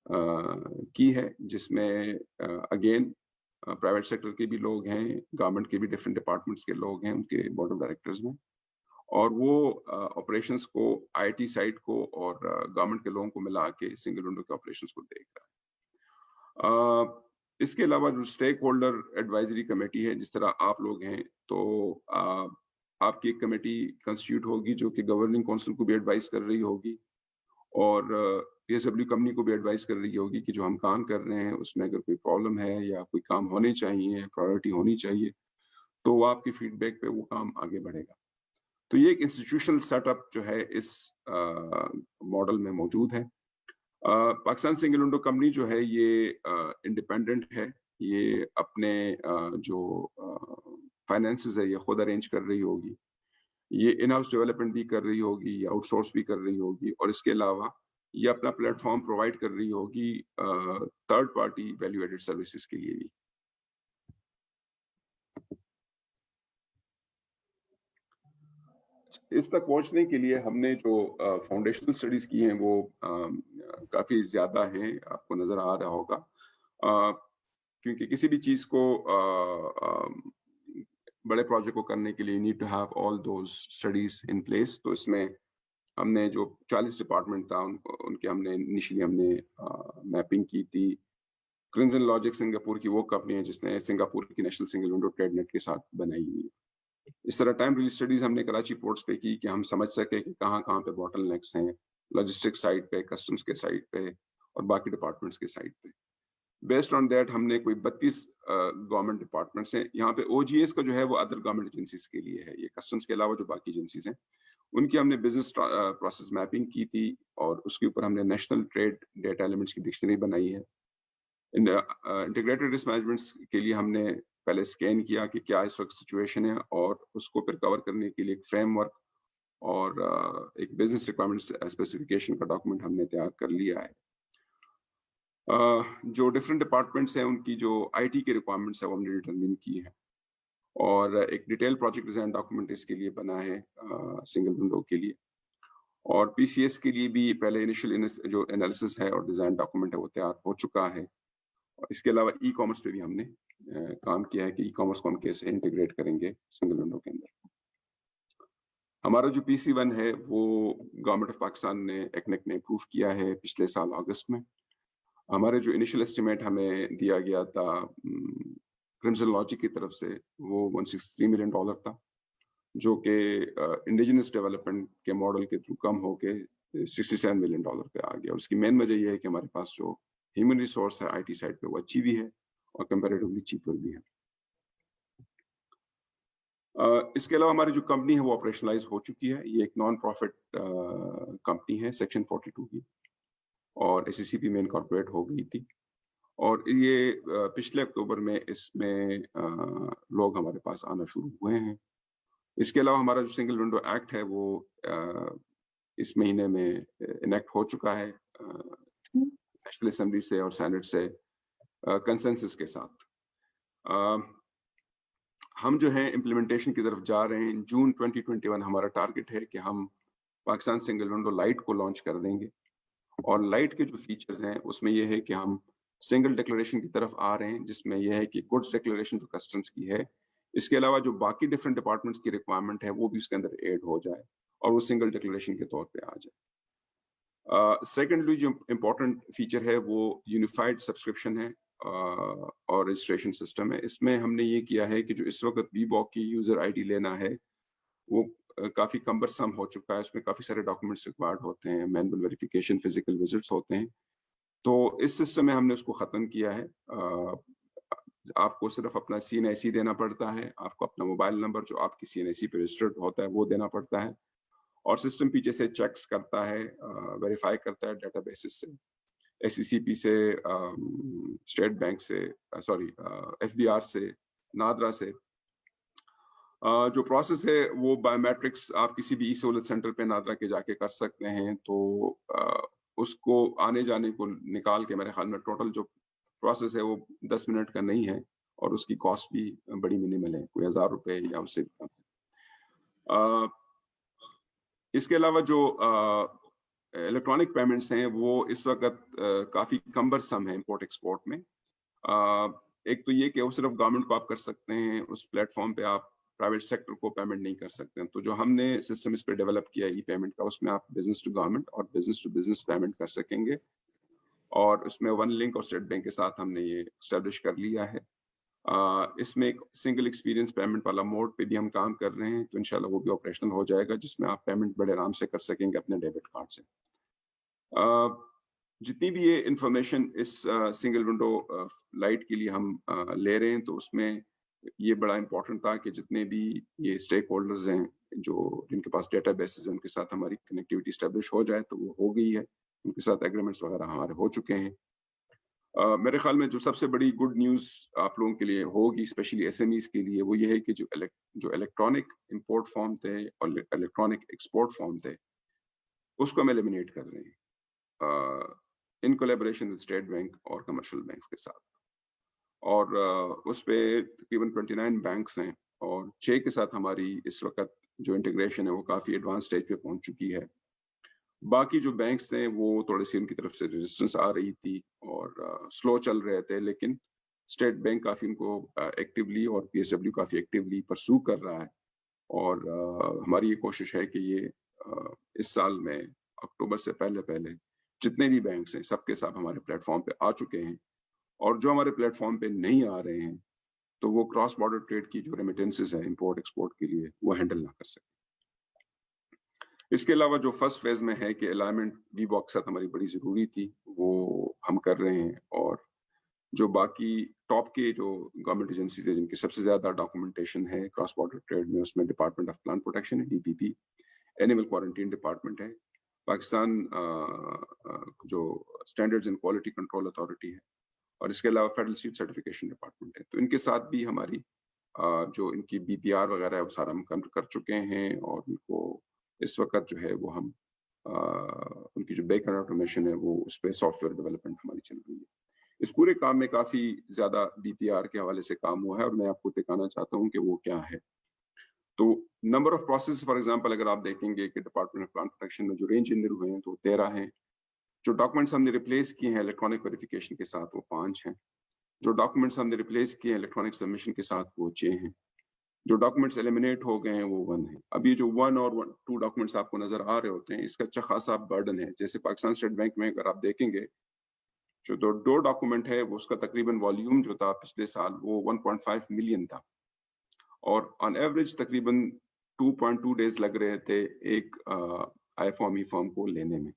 की है, जिसमें अगेन प्राइवेट सेक्टर के भी लोग हैं, गवर्नमेंट के भी डिफरेंट डिपार्टमेंट्स के लोग हैं उनके बोर्ड ऑफ डायरेक्टर्स में, और वो ऑपरेशंस को IT साइड को और गवर्नमेंट के लोगों को मिला के सिंगल विंडो के ऑपरेशंस को देख रहा है। इसके अलावा जो स्टेक होल्डर एडवाइजरी कमेटी है, जिस तरह आप लोग हैं तो आपकी एक कमेटी कंस्टिट्यूट होगी जो कि गवर्निंग काउंसिल को भी एडवाइस कर रही होगी और PSW कंपनी को भी एडवाइस कर रही होगी कि जो हम काम कर रहे हैं उसमें अगर कोई प्रॉब्लम है या कोई काम होने चाहिए, प्रायोरिटी होनी चाहिए, तो वो आपकी फीडबैक पे वो काम आगे बढ़ेगा। तो ये एक इंस्टीट्यूशनल सेटअप जो है इस मॉडल में मौजूद है। पाकिस्तान सिंगल विंडो कंपनी जो है ये इंडिपेंडेंट है, ये अपने जो फाइनेंसेस है ये खुद अरेंज कर रही होगी, ये इन हाउस डेवलपमेंट भी कर रही होगी, ये आउटसोर्स भी कर रही होगी, और इसके अलावा ये अपना प्लेटफॉर्म प्रोवाइड कर रही होगी third party value added services के लिए भी। इस तक पहुंचने के लिए हमने जो फाउंडेशनल स्टडीज की हैं वो काफी ज्यादा हैं, आपको नजर आ रहा होगा क्योंकि किसी भी चीज़ को बड़े प्रोजेक्ट को करने के लिए need to have all those studies in place. तो इसमें हमने जो 40 डिपार्टमेंट था उनके हमने इनिशियली हमने मैपिंग की थी। क्रिम्सन लॉजिक सिंगापुर की वो कंपनी है जिसने सिंगापुर की national single window trade net के साथ बनाई हुई है। इस तरह टाइम रिलीज स्टडीज हमने कराची पोर्ट्स पे की कि हम समझ सके कि कहाँ कहाँ पे बॉटल नेक्स हैं, लॉजिस्टिक्स साइड पे, कस्टम्स के साइड पे और बाकी डिपार्टमेंट्स के साइड पे। बेस्ड ऑन दैट हमने कोई 32 गवर्नमेंट डिपार्टमेंट्स हैं। यहाँ पे OGS का जो है वो अदर गवर्नमेंट एजेंसीज के लिए है, ये कस्टम्स के अलावा जो बाकी एजेंसीज हैं उनकी हमने बिजनेस प्रोसेस मैपिंग की थी और उसके ऊपर हमने नेशनल ट्रेड डेटा एलिमेंट्स की डिक्शनरी बनाई है। इंटीग्रेटेड रिस्क मैनेजमेंट के लिए हमने पहले स्कैन किया कि क्या इस वक्त सिचुएशन है और उसको फिर कवर करने के लिए एक फ्रेमवर्क और एक बिजनेस रिक्वायरमेंट स्पेसिफिकेशन का डॉक्यूमेंट हमने तैयार कर लिया है। जो डिफरेंट डिपार्टमेंट्स हैं उनकी जो IT के रिक्वायरमेंट्स है वो हमने डिटरमिन की है और एक डिटेल प्रोजेक्ट डिजाइन डॉक्यूमेंट इसके लिए बना है सिंगल विंडो के लिए। और PCS के लिए भी पहले इनिशियल जो एनालिसिस है और डिजाइन डॉक्यूमेंट है वो तैयार हो चुका है। और इसके अलावा E-कॉमर्स पे भी हमने काम किया है कि E-कॉमर्स को हम कैसे इंटीग्रेट करेंगे सिंगल विंडो के अंदर। हमारा जो PC1 है वो गवर्नमेंट ऑफ पाकिस्तान ने एक्नेक ने अप्रूव किया है पिछले साल अगस्त में। हमारे जो इनिशियल एस्टिमेट हमें दिया गया था क्रिम्सन लॉजिक की तरफ से वो $163 मिलियन था, जो कि इंडिजिनस डेवलपमेंट के मॉडल के थ्रू कम होके $67 मिलियन पे आ गया। और उसकी मेन वजह यह है कि हमारे पास जो ह्यूमन रिसोर्स है IT साइड पे वो अच्छी भी है और कंपैरेटिवली चीपर भी है। इसके अलावा हमारी जो कंपनी है वो ऑपरेशनलाइज हो चुकी है। ये एक नॉन प्रॉफिट कंपनी है सेक्शन 42 की और SECP में इनकॉर्पोरेट हो गई थी और ये पिछले अक्टूबर में इसमें लोग हमारे पास आना शुरू हुए हैं। इसके अलावा हमारा जो सिंगल विंडो एक्ट है वो इस महीने में इनेक्ट हो चुका है नेशनल असेंबली से और सेनेट से कंसेंसस के साथ। हम जो है इम्प्लीमेंटेशन की तरफ जा रहे हैं। जून 2021 हमारा टारगेट है कि हम पाकिस्तान सिंगल विंडो लाइट को लॉन्च कर देंगे और लाइट के जो फीचर्स हैं उसमें यह है कि हम सिंगल डिक्लेरेशन की तरफ आ रहे हैं, जिसमें यह है कि गुड्स डिक्लेरेशन जो कस्टम्स की है, इसके अलावा जो बाकी डिफरेंट डिपार्टमेंट्स की रिक्वायरमेंट है वो भी उसके अंदर ऐड हो जाए और वो सिंगल डिक्लेरेशन के तौर पे आ जाए। सेकेंडली जो इम्पोर्टेंट फीचर है वो यूनिफाइड सब्सक्रिप्शन है और रजिस्ट्रेशन सिस्टम है। इसमें हमने ये किया है कि जो इस वक्त VBOC की यूजर ID लेना है वो काफ़ी कम्बरसम हो चुका है। उसमें काफ़ी सारे डॉक्यूमेंट्स रिक्वायर्ड होते हैं, मैनुअल वेरिफिकेशन, फिजिकल विजिट्स होते हैं। तो इस सिस्टम में हमने उसको ख़त्म किया है। आपको सिर्फ अपना CNIC देना पड़ता है, आपको अपना मोबाइल नंबर जो आपकी CNIC पे रजिस्टर्ड होता है वो देना पड़ता है और सिस्टम पीछे से चेक्स करता है, वेरीफाई करता है डेटाबेसिस से, SECP से, स्टेट बैंक से, FBR से, नादरा से। जो प्रोसेस है वो बायोमेट्रिक्स आप किसी भी E-सहूलत सेंटर पे नादरा के जाके कर सकते हैं। तो उसको आने जाने को निकाल के मेरे ख्याल में टोटल जो प्रोसेस है वो 10 मिनट का नहीं है और उसकी कॉस्ट भी बड़ी मिनिमल है, कोई 1000 रुपए या उससे कम है। इसके अलावा जो इलेक्ट्रॉनिक पेमेंट्स हैं वो इस वक्त काफ़ी कम्बरसम है इंपोर्ट एक्सपोर्ट में। एक तो ये कि वो सिर्फ गवर्नमेंट को आप कर सकते हैं, उस प्लेटफॉर्म पे आप प्राइवेट सेक्टर को पेमेंट नहीं कर सकते हैं। तो जो हमने सिस्टम इस पे डेवलप किया है E-पेमेंट का, उसमें आप बिजनेस टू गवर्नमेंट और बिजनेस टू बिजनेस पेमेंट कर सकेंगे और उसमें वन लिंक और स्टेट बैंक के साथ हमने ये एस्टेब्लिश कर लिया है। इसमें एक सिंगल एक्सपीरियंस पेमेंट वाला मोड पे भी हम काम कर रहे हैं, तो इंशाल्लाह वो भी ऑपरेशनल हो जाएगा, जिसमें आप पेमेंट बड़े आराम से कर सकेंगे अपने डेबिट कार्ड से। जितनी भी ये इंफॉर्मेशन इस सिंगल विंडो लाइट के लिए हम ले रहे हैं, तो उसमें ये बड़ा इंपॉर्टेंट था कि जितने भी ये स्टेक होल्डर्स हैं जो जिनके पास डेटा बेसिस हैं उनके साथ हमारी कनेक्टिविटी स्टैब्लिश हो जाए, तो वो हो गई है। उनके साथ एग्रीमेंट्स वगैरह हमारे हो चुके हैं। मेरे ख्याल में जो सबसे बड़ी गुड न्यूज़ आप लोगों के लिए होगी, स्पेशली SMEs के लिए, वो ये है कि जो इलेक्ट्रॉनिक इंपोर्ट फॉर्म थे और इलेक्ट्रॉनिक एक्सपोर्ट फॉर्म थे उसको हम एलिमिनेट कर रहे हैं in collaboration with state bank और कमर्शियल बैंक्स के साथ। और उस पे तकरीबन 29 बैंक्स हैं और 6 के साथ हमारी इस वक्त जो इंटीग्रेशन है वो काफ़ी एडवांस स्टेज पे पहुंच चुकी है। बाकी जो बैंक्स थे वो थोड़ी सी उनकी तरफ से रेजिस्टेंस आ रही थी और स्लो चल रहे थे, लेकिन स्टेट बैंक काफ़ी उनको एक्टिवली और PSW काफ़ी एक्टिवली परसू कर रहा है, और हमारी ये कोशिश है कि ये इस साल में अक्टूबर से पहले जितने भी बैंक्स हैं सबके सब हमारे प्लेटफॉर्म पे आ चुके हैं, और जो हमारे प्लेटफॉर्म पे नहीं आ रहे हैं तो वो क्रॉस बॉर्डर ट्रेड की जो रेमिटेंसेस हैं इंपोर्ट एक्सपोर्ट के लिए वो हैंडल ना कर सके। इसके अलावा जो फर्स्ट फेज में है कि अलाइनमेंट VBOC के साथ हमारी बड़ी ज़रूरी थी, वो हम कर रहे हैं, और जो बाकी टॉप के जो गवर्नमेंट एजेंसीज है जिनकी सबसे ज़्यादा डॉक्यूमेंटेशन है क्रॉस बॉर्डर ट्रेड में, उसमें डिपार्टमेंट ऑफ प्लांट प्रोटेक्शन है DPP, एनिमल क्वारंटीन डिपार्टमेंट है, पाकिस्तान जो standards and quality control authority है, और इसके अलावा फेडरल सीड सर्टिफिकेशन डिपार्टमेंट है। तो इनके साथ भी हमारी जो इनकी BPR वगैरह है वो सारा हम कम कर चुके हैं, और उनको इस वक्त जो है वो हम उनकी जो बैक एंड ऑटोमेशन है वो उस पर सॉफ्टवेयर डेवलपमेंट हमारी चल रही है। इस पूरे काम में काफ़ी ज़्यादा BPR के हवाले से काम हुआ है, और मैं आपको दिखाना चाहता हूँ कि वो क्या है। तो number of process for example अगर आप देखेंगे कि डिपार्टमेंट ऑफ प्लांट प्रोटेक्शन में जो रेंज इंजीनियर हुए हैं तो 13 हैं, जो डॉक्यूमेंट्स हमने रिप्लेस किए हैं इलेक्ट्रॉनिक वेरिफिकेशन के साथ वो 5 हैं, जो डॉक्यूमेंट्स हमने रिप्लेस किए हैं इलेक्ट्रॉनिक सबमिशन के साथ वो 6 हैं, जो डॉक्यूमेंट्स एलिमिनेट हो गए हैं वो 1 है। अब ये जो 1 और 2 डॉक्यूमेंट्स आपको नजर आ रहे होते हैं, इसका अच्छा खासा बर्डन है। जैसे पाकिस्तान स्टेट बैंक में अगर आप देखेंगे जो 2 डॉक्यूमेंट है वो उसका तकरीबन वॉल्यूम जो था पिछले साल वो 1.5 मिलियन था, और ऑन एवरेज तकरीबन 2.2 डेज लग रहे थे एक आई फॉर्म ई फॉर्म को लेने में,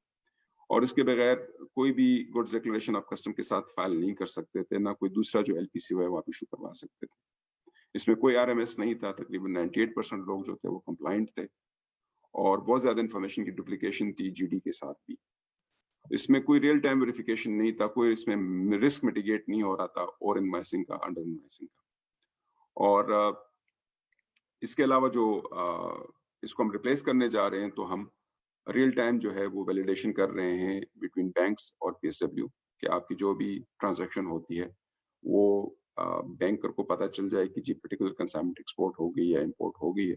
और इसके बगैर कोई भी गुड्स डिक्लेरेशन आप कस्टम के साथ फाइल नहीं कर सकते थे, ना कोई दूसरा जो LPC है वो आप इशू करवा सकते थे। इसमें कोई RMS नहीं था, तकरीबन 98% लोग जो थे वो कंप्लाइंट थे, और बहुत ज़्यादा इन्फॉर्मेशन की डुप्लीकेशन थी GD के साथ भी। इसमें कोई रियल टाइम वेरिफिकेशन नहीं था, कोई इसमें रिस्क मिटिगेट नहीं हो रहा था ओवर इनवॉइसिंग का, अंडर इनवॉइसिंग का। और इसके अलावा जो इसको हम रिप्लेस करने जा रहे हैं तो हम रियल टाइम जो है वो वैलिडेशन कर रहे हैं बिटवीन बैंक्स और PSW कि आपकी जो भी ट्रांजैक्शन होती है वो बैंकर को पता चल जाए कि जी पर्टिकुलर कंसाइनमेंट एक्सपोर्ट हो गई या इंपोर्ट हो गई है,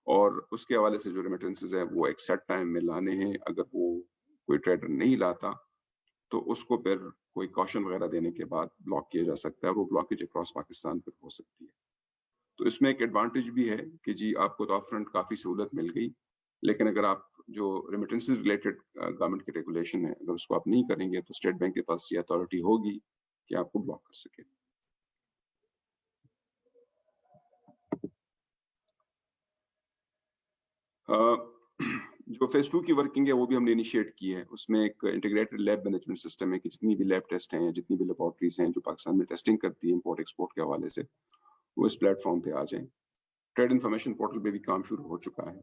और उसके हवाले से जो रेमिटेंसेस है वो एक सेट टाइम में लाने हैं। अगर वो कोई ट्रेडर नहीं लाता तो उसको फिर कोई कॉशन वगैरह देने के बाद ब्लॉक किया जा सकता है, और वो ब्लॉकेज अक्रॉस पाकिस्तान पर हो सकती है। तो इसमें एक एडवांटेज भी है कि जी आपको तो अपफ्रंट काफ़ी सहूलत मिल गई, लेकिन अगर आप जो रेमिटेंसेस रिलेटेड गवर्नमेंट के रेगुलेशन है अगर उसको आप नहीं करेंगे तो स्टेट बैंक के पास ये अथॉरिटी होगी कि आपको ब्लॉक कर सके। जो फेज 2 की वर्किंग है वो भी हमने इनिशिएट की है। उसमें एक इंटीग्रेटेड लैब मैनेजमेंट सिस्टम है कि जितनी भी लैब टेस्ट हैं या जितनी भी लेबोरेटरीज हैं जो पाकिस्तान में टेस्टिंग करती है इंपोर्ट एक्सपोर्ट के हवाले से, वो इस प्लेटफॉर्म पे आ जाएं। ट्रेड इन्फॉर्मेशन पोर्टल पे भी काम शुरू हो चुका है।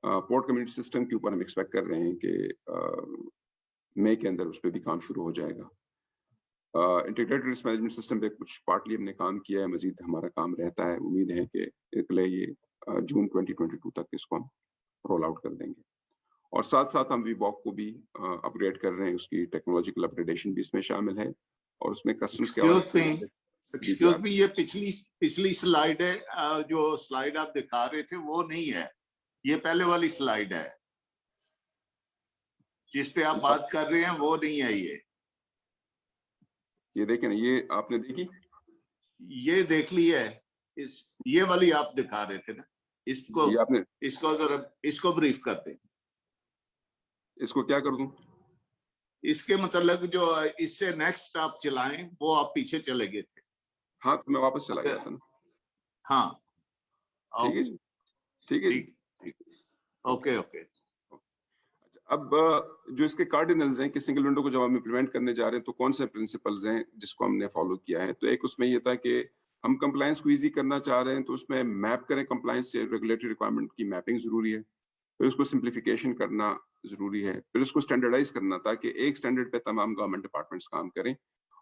पोर्ट कम्युनिटी सिस्टम के ऊपर हम एक्सपेक्ट कर रहे हैं कि मई के अंदर उस पर भी काम शुरू हो जाएगा। इंटीग्रेटेड रिस्क मैनेजमेंट सिस्टम पे कुछ पार्टली हमने काम किया है, मजीद हमारा काम रहता है। उम्मीद है कि ये जून 2022 तक इसको हम रोल आउट कर देंगे, और साथ साथ हम VBOC को भी अपग्रेड कर रहे हैं, उसकी टेक्नोलॉजिकल अपग्रेडेशन भी इसमें शामिल है, और उसमें कस्टम्स के एक्सक्यूज मी, ये पिछली स्लाइड है, जो स्लाइड आप दिखा रहे थे वो नहीं है, ये पहले वाली स्लाइड है जिस पे आप बात कर रहे हैं, वो नहीं है। ये देखें ना, ये आपने देखी, ये देख ली है, ये वाली आप दिखा रहे थे ना, इसको आपने इसको ब्रीफ कर दें। इसको क्या कर दूं? इसके मतलब जो इससे नेक्स्ट आप चलाएं, वो आप पीछे चले गए थे। हाँ, तो मैं वापस चला गया था ना। हाँ, ठीक है जी, ठीक है जी, ओके। अब जो इसके कार्डिनल्स हैं कि सिंगल विंडो को जब हम इम्प्लीमेंट करने जा रहे हैं तो कौन से प्रिंसिपल्स हैं जिसको हमने फॉलो किया है। तो एक उसमें ये था कि हम कंप्लायंस को ईजी करना चाह रहे हैं, तो उसमें मैप करें कंप्लायंस से रेगुलेटरी रिक्वायरमेंट की मैपिंग जरूरी है, फिर उसको सिंप्लीफिकेशन करना जरूरी है, फिर उसको स्टैंडर्डाइज करना ताकि एक स्टैंडर्ड पे तमाम गवर्नमेंट डिपार्टमेंट्स काम करें,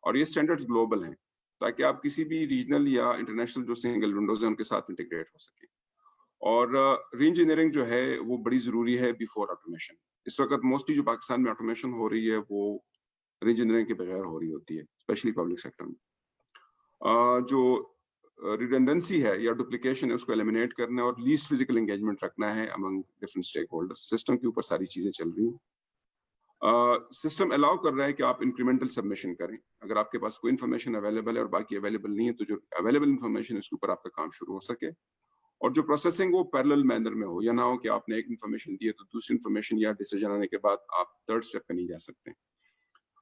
और ये स्टैंडर्ड्स ग्लोबल हैं ताकि आप किसी भी रीजनल या इंटरनेशनल जो सिंगल विंडोज हैं उनके साथ इंटीग्रेट हो सके। और री इंजीनियरिंग जो है वो बड़ी ज़रूरी है बिफोर ऑटोमेशन। इस वक्त मोस्टली जो पाकिस्तान में ऑटोमेशन हो रही है वो री इंजीनियरिंग के बगैर हो रही होती है, स्पेशली पब्लिक सेक्टर में। जो रिडंडेंसी है या डुप्लीकेशन है उसको एलिमिनेट करना है और लीस्ट फिजिकल एंगेजमेंट रखना है among different stakeholders. System के ऊपर सारी चीज़ें चल रही हैं, सिस्टम अलाउ कर रहा है कि आप इंक्रीमेंटल सबमिशन करें, अगर आपके पास कोई इन्फॉर्मेशन अवेलेबल है और बाकी अवेलेबल नहीं है तो जो अवेलेबल इन्फॉर्मेशन उसके ऊपर आपका काम शुरू हो सके, और जो प्रोसेसिंग वो पैरेलल मैनर में हो, या ना हो कि आपने एक इन्फॉर्मेशन दी है तो दूसरी इन्फॉर्मेशन या डिसीजन आने के बाद आप थर्ड स्टेप पे नहीं जा सकते।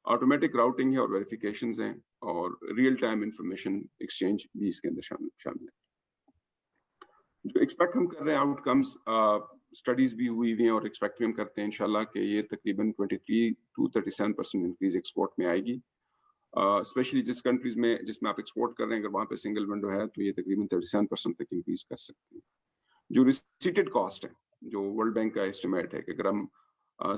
ऑटोमेटिक राउटिंग है और वेरिफिकेशंस हैं और रियल टाइम इंफॉर्मेशन एक्सचेंज भी इसके अंदर शामिल है। जो एक्सपेक्ट हम कर रहे हैं आउटकम्स, स्टडीज भी हुई हैं और एक्सपेक्ट भी हम करते हैं इंशाल्लाह कि ये तकरीबन 23 to 37% इंक्रीज एक्सपोर्ट में आएगी, स्पेशली जिस कंट्रीज में जिसमें आप एक्सपोर्ट कर रहे हैं, अगर वहाँ पे सिंगल विंडो है तो ये तकरीबन 37% तक इंक्रीज कर सकते हैं। जो रिसीटेड कॉस्ट है, जो वर्ल्ड बैंक का एस्टिमेट है कि अगर हम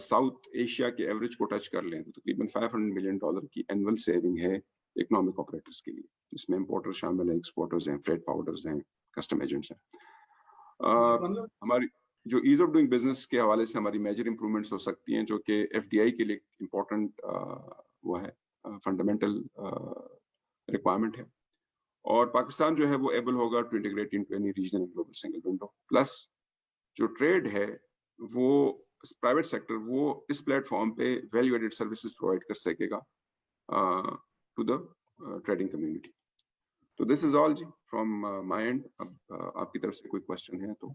साउथ एशिया के एवरेज को टच कर लें तो तकरीबन $500 मिलियन की एनुअल सेविंग है इकोनॉमिक ऑपरेटर्स के लिए, जिसमें इंपोर्टर्स शामिल हैं, एक्सपोर्टर्स हैं, फ्रेट फॉरवर्डर्स हैं, कस्टम एजेंट्स हैं। हमारी जो ईज ऑफ डूइंग बिजनेस के हवाले से हमारी मेजर इंप्रूवमेंट्स हो सकती हैं, जो कि एफडीआई के लिए इम्पोर्टेंट वो है, फंडामेंटल रिक्वायरमेंट है। और पाकिस्तान जो है वो एबल होगा to integrate into any regional and global single window. Plus जो ट्रेड है वो प्राइवेट सेक्टर वो इस प्लेटफॉर्म पे वैल्यू एडेड सर्विसेज प्रोवाइड कर सकेगा टू द ट्रेडिंग कम्युनिटी। तो दिस इज ऑल जी फ्रॉम माय एंड। अब आपकी तरफ से कोई क्वेश्चन है तो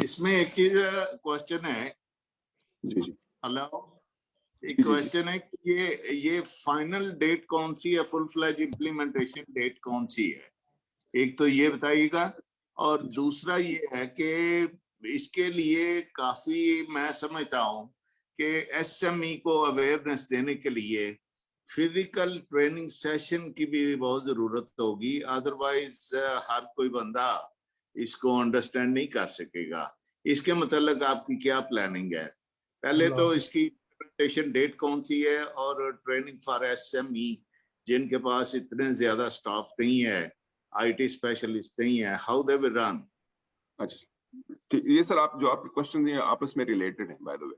इसमें एक ही क्वेश्चन है। जी जी हेलो, एक क्वेश्चन है कि ये फाइनल डेट कौन सी है, फुल फ्लैज इम्प्लीमेंटेशन डेट कौन सी है, एक तो ये बताइएगा। और दूसरा ये है कि इसके लिए काफी मैं समझता हूँ कि एसएमई को अवेयरनेस देने के लिए फिजिकल ट्रेनिंग सेशन की भी बहुत जरूरत होगी, अदरवाइज हर कोई बंदा इसको अंडरस्टैंड नहीं कर सकेगा। इसके मतलब आपकी क्या प्लानिंग है? पहले तो इसकी इम्प्लीमेंटेशन डेट कौन सी है, और ट्रेनिंग फॉर एसएमई जिनके पास इतने ज्यादा स्टाफ नहीं है, आईटी स्पेशलिस्ट नहीं है, हाउ दे विल रन? अच्छा ये सर, आप जो आपके क्वेश्चन है आपस में रिलेटेड है बाय द वे।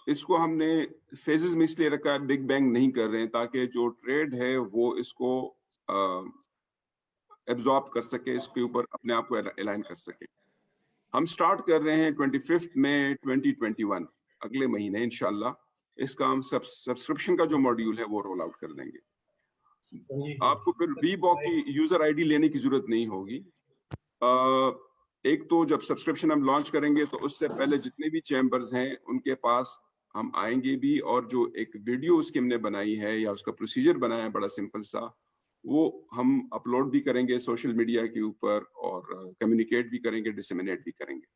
इसको हमने फेजेस में इसलिए रखा है, बिग बैंग नहीं कर रहे हैं, ताकि जो ट्रेड है वो इसको एब्जॉर्ब कर सके, इसके ऊपर अपने आप को अलाइन कर सके। हम स्टार्ट कर रहे हैं 25 मई 2021, अगले महीने इंशाल्लाह इसका हम सब्सक्रिप्शन का जो मॉड्यूल है वो रोल आउट कर देंगे। आपको फिर वीबॉक की यूजर आईडी लेने की जरूरत नहीं होगी। एक तो जब सब्सक्रिप्शन हम लॉन्च करेंगे तो उससे पहले जितने भी चैम्बर्स हैं उनके पास हम आएंगे भी, और जो एक वीडियो उसकी हमने बनाई है या उसका प्रोसीजर बनाया है बड़ा सिंपल सा, वो हम अपलोड भी करेंगे सोशल मीडिया के ऊपर और कम्युनिकेट भी करेंगे, डिसेमिनेट भी करेंगे।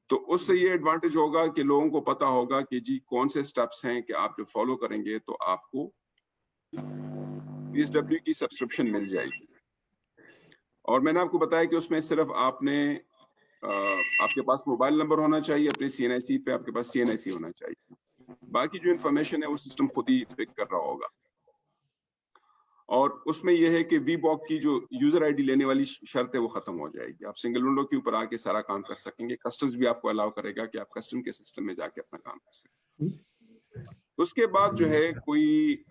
तो उससे ये एडवांटेज होगा कि लोगों को पता होगा कि जी कौन से स्टेप्स हैं कि आप जो फॉलो करेंगे तो आपको PSW की सब्सक्रिप्शन मिल जाएगी। और मैंने आपको बताया कि उसमें सिर्फ आपने आपके पास मोबाइल नंबर होना चाहिए, अपने CNIC पे आपके पास CNIC होना चाहिए, बाकी जो इन्फॉर्मेशन है वो सिस्टम खुद ही पिक कर रहा होगा। और उसमें यह है कि वीबॉक की जो यूजर आईडी लेने वाली शर्त है वो खत्म हो जाएगी, आप सिंगल विंडो के ऊपर आके सारा काम कर सकेंगे। कस्टम्स भी आपको अलाउ करेगा कि आप कस्टम के सिस्टम में जाके अपना काम कर सकें। उसके बाद जो है कोई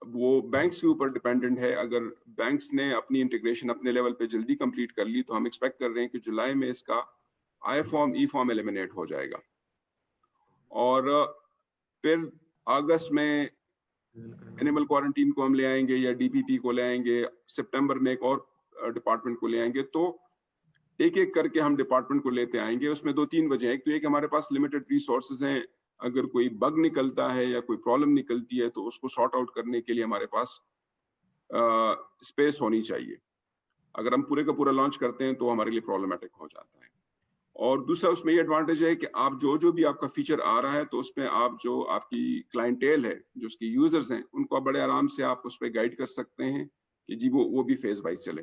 वो बैंक्स के ऊपर डिपेंडेंट है। अगर बैंक्स ने अपनी इंटीग्रेशन अपने लेवल पे जल्दी कंप्लीट कर ली तो हम एक्सपेक्ट कर रहे हैं कि जुलाई में इसका आई फॉर्म ई फॉर्म एलिमिनेट हो जाएगा, और फिर अगस्त में एनिमल क्वारंटीन को हम ले आएंगे या DPP को ले आएंगे, सितंबर में एक और डिपार्टमेंट को ले आएंगे। तो एक एक करके हम डिपार्टमेंट को लेते आएंगे। उसमें 2-3 वजह है। एक तो एक हमारे पास लिमिटेड रिसोर्सेज हैं, अगर कोई बग निकलता है या कोई प्रॉब्लम निकलती है तो उसको सॉर्ट आउट करने के लिए हमारे पास स्पेस होनी चाहिए। अगर हम पूरे का पूरा लॉन्च करते हैं तो हमारे लिए प्रॉब्लमेटिक हो जाता है। और दूसरा उसमें ये एडवांटेज है कि आप जो भी आपका फीचर आ रहा है तो उसमें आप जो आपकी क्लाइंटेल है, जो उसकी यूजर्स हैं, उनको बड़े आराम से आप उस पर गाइड कर सकते हैं कि जी वो भी फेज वाइज चले।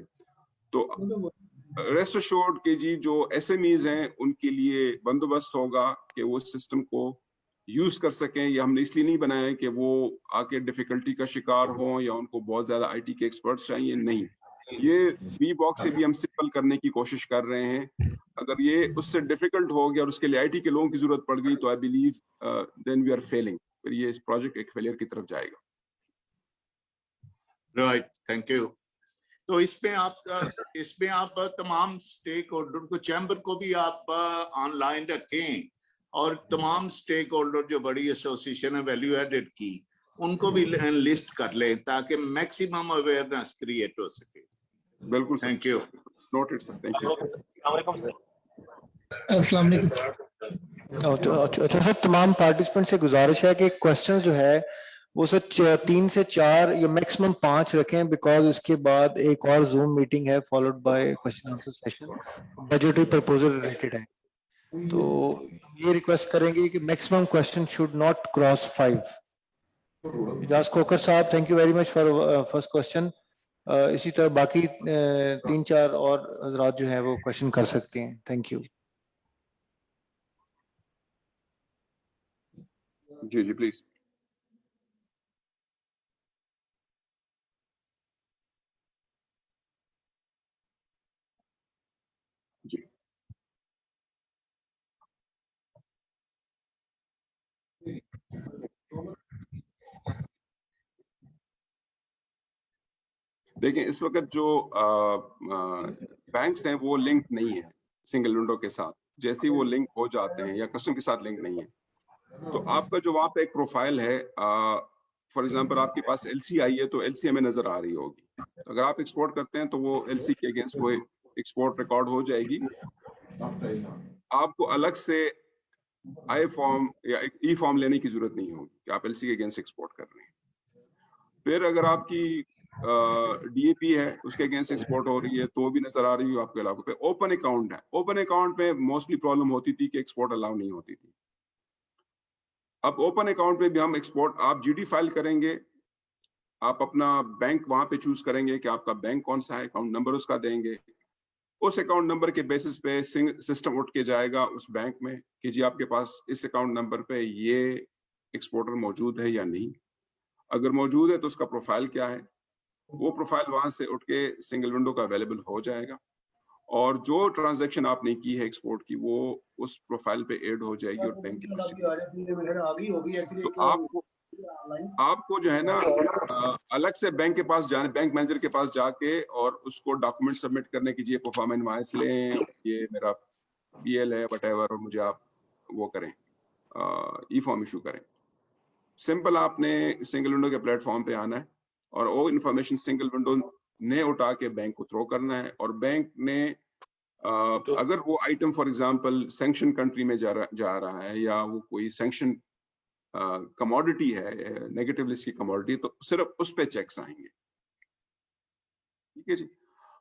तो रेस्ट अश्योर्ड कि जी जो SMEs हैं उनके लिए बंदोबस्त होगा कि वो सिस्टम को यूज कर सकें। या हमने इसलिए नहीं बनाया है कि वो आके डिफिकल्टी का शिकार हों या उनको बहुत ज्यादा IT के एक्सपर्ट्स चाहिए, नहीं। ये वीबॉक से भी हम सिंपल करने की कोशिश कर रहे हैं। अगर ये उससे डिफिकल्ट हो गया और उसके लिए IT के लोगों की जरूरत पड़ गई तो I believe then we are failing, फिर ये इस प्रोजेक्ट एक फेलियर की तरफ जाएगा। Right, thank you. तो इसमें आप तमाम स्टेक होल्डर को, चैम्बर को भी आप ऑनलाइन रखें और तमाम स्टेक होल्डर जो बड़ी एसोसिएशन है वैल्यू एडेड की, उनको भी लिस्ट कर लें ताकि मैक्सिमम अवेयरनेस क्रिएट हो सके। बिल्कुल sir, thank you. Noted sir, thank you. अस्सलाम वालेकुम। अच्छा सर, तमाम पार्टिसिपेंट से गुजारिश है कि क्वेश्चन जो है वो सर 3 से 4 या मैक्सिमम 5 रखें, बिकॉज इसके बाद एक और जूम मीटिंग है followed by question answer session, budgetary proposal related है। तो ये रिक्वेस्ट करेंगे कि maximum question should not cross 5। Ijaz Khokhar साहब, thank you very much for first question. इसी तरह बाकी 3-4 और हजरात जो है वो क्वेश्चन कर सकते हैं। Thank you. जी जी प्लीज। जी देखिए, इस वक्त जो बैंक्स हैं वो लिंक नहीं है सिंगल विंडो के साथ। जैसे ही वो लिंक हो जाते हैं या कस्टम के साथ लिंक नहीं है, तो आपका जो वहाँ पे एक प्रोफाइल है, फॉर एग्जांपल आपके पास एलसी आई है तो एलसी हमें नजर आ रही होगी। तो अगर आप एक्सपोर्ट करते हैं तो वो एलसी के अगेंस्ट वो एक्सपोर्ट रिकॉर्ड हो जाएगी। आपको अलग से आई फॉर्म या ई फॉर्म लेने की जरूरत नहीं होगी कि आप एलसी के अगेंस्ट एक्सपोर्ट कर रहे हैं। फिर अगर आपकी डीएपी है उसके अगेंस्ट एक्सपोर्ट हो रही है तो भी नजर आ रही है आपके इलाकों पे। ओपन अकाउंट है, ओपन अकाउंट में मोस्टली प्रॉब्लम होती थी कि एक्सपोर्ट अलाउ नहीं होती थी। अब ओपन अकाउंट पे भी हम एक्सपोर्ट, आप जीडी फाइल करेंगे, आप अपना बैंक वहां पे चूज करेंगे कि आपका बैंक कौन सा है, अकाउंट नंबर उसका देंगे। उस अकाउंट नंबर के बेसिस पे सिस्टम उठ के जाएगा उस बैंक में कि जी आपके पास इस अकाउंट नंबर पे ये एक्सपोर्टर मौजूद है या नहीं। अगर मौजूद है तो उसका प्रोफाइल क्या है, वो प्रोफाइल वहां से उठ के सिंगल विंडो का अवेलेबल हो जाएगा और जो ट्रांजैक्शन आपने की है एक्सपोर्ट की वो उस प्रोफाइल पे ऐड हो जाएगी और बैंक के पास। तो आपको जो है ना अलग से बैंक के पास जाने, बैंक मैनेजर के पास जाके और उसको डॉक्यूमेंट सबमिट करने की, परफॉर्मेंस इनवॉइस लें, ये मेरा पीएल है व्हाटएवर, और मुझे आप वो करें, ई फॉर्म इशू करें। सिंपल आपने सिंगल विंडो के प्लेटफॉर्म पे आना है और वो इन्फॉर्मेशन सिंगल विंडो ने उठा के बैंक को थ्रो करना है। और बैंक ने अगर वो item for example sanction country में जा रहा है या वो कोई सैंक्शन कमोडिटी है, नेगेटिव लिस्ट की कमोडिटी, तो सिर्फ उस पे चेक्स आएंगे। ठीक है जी।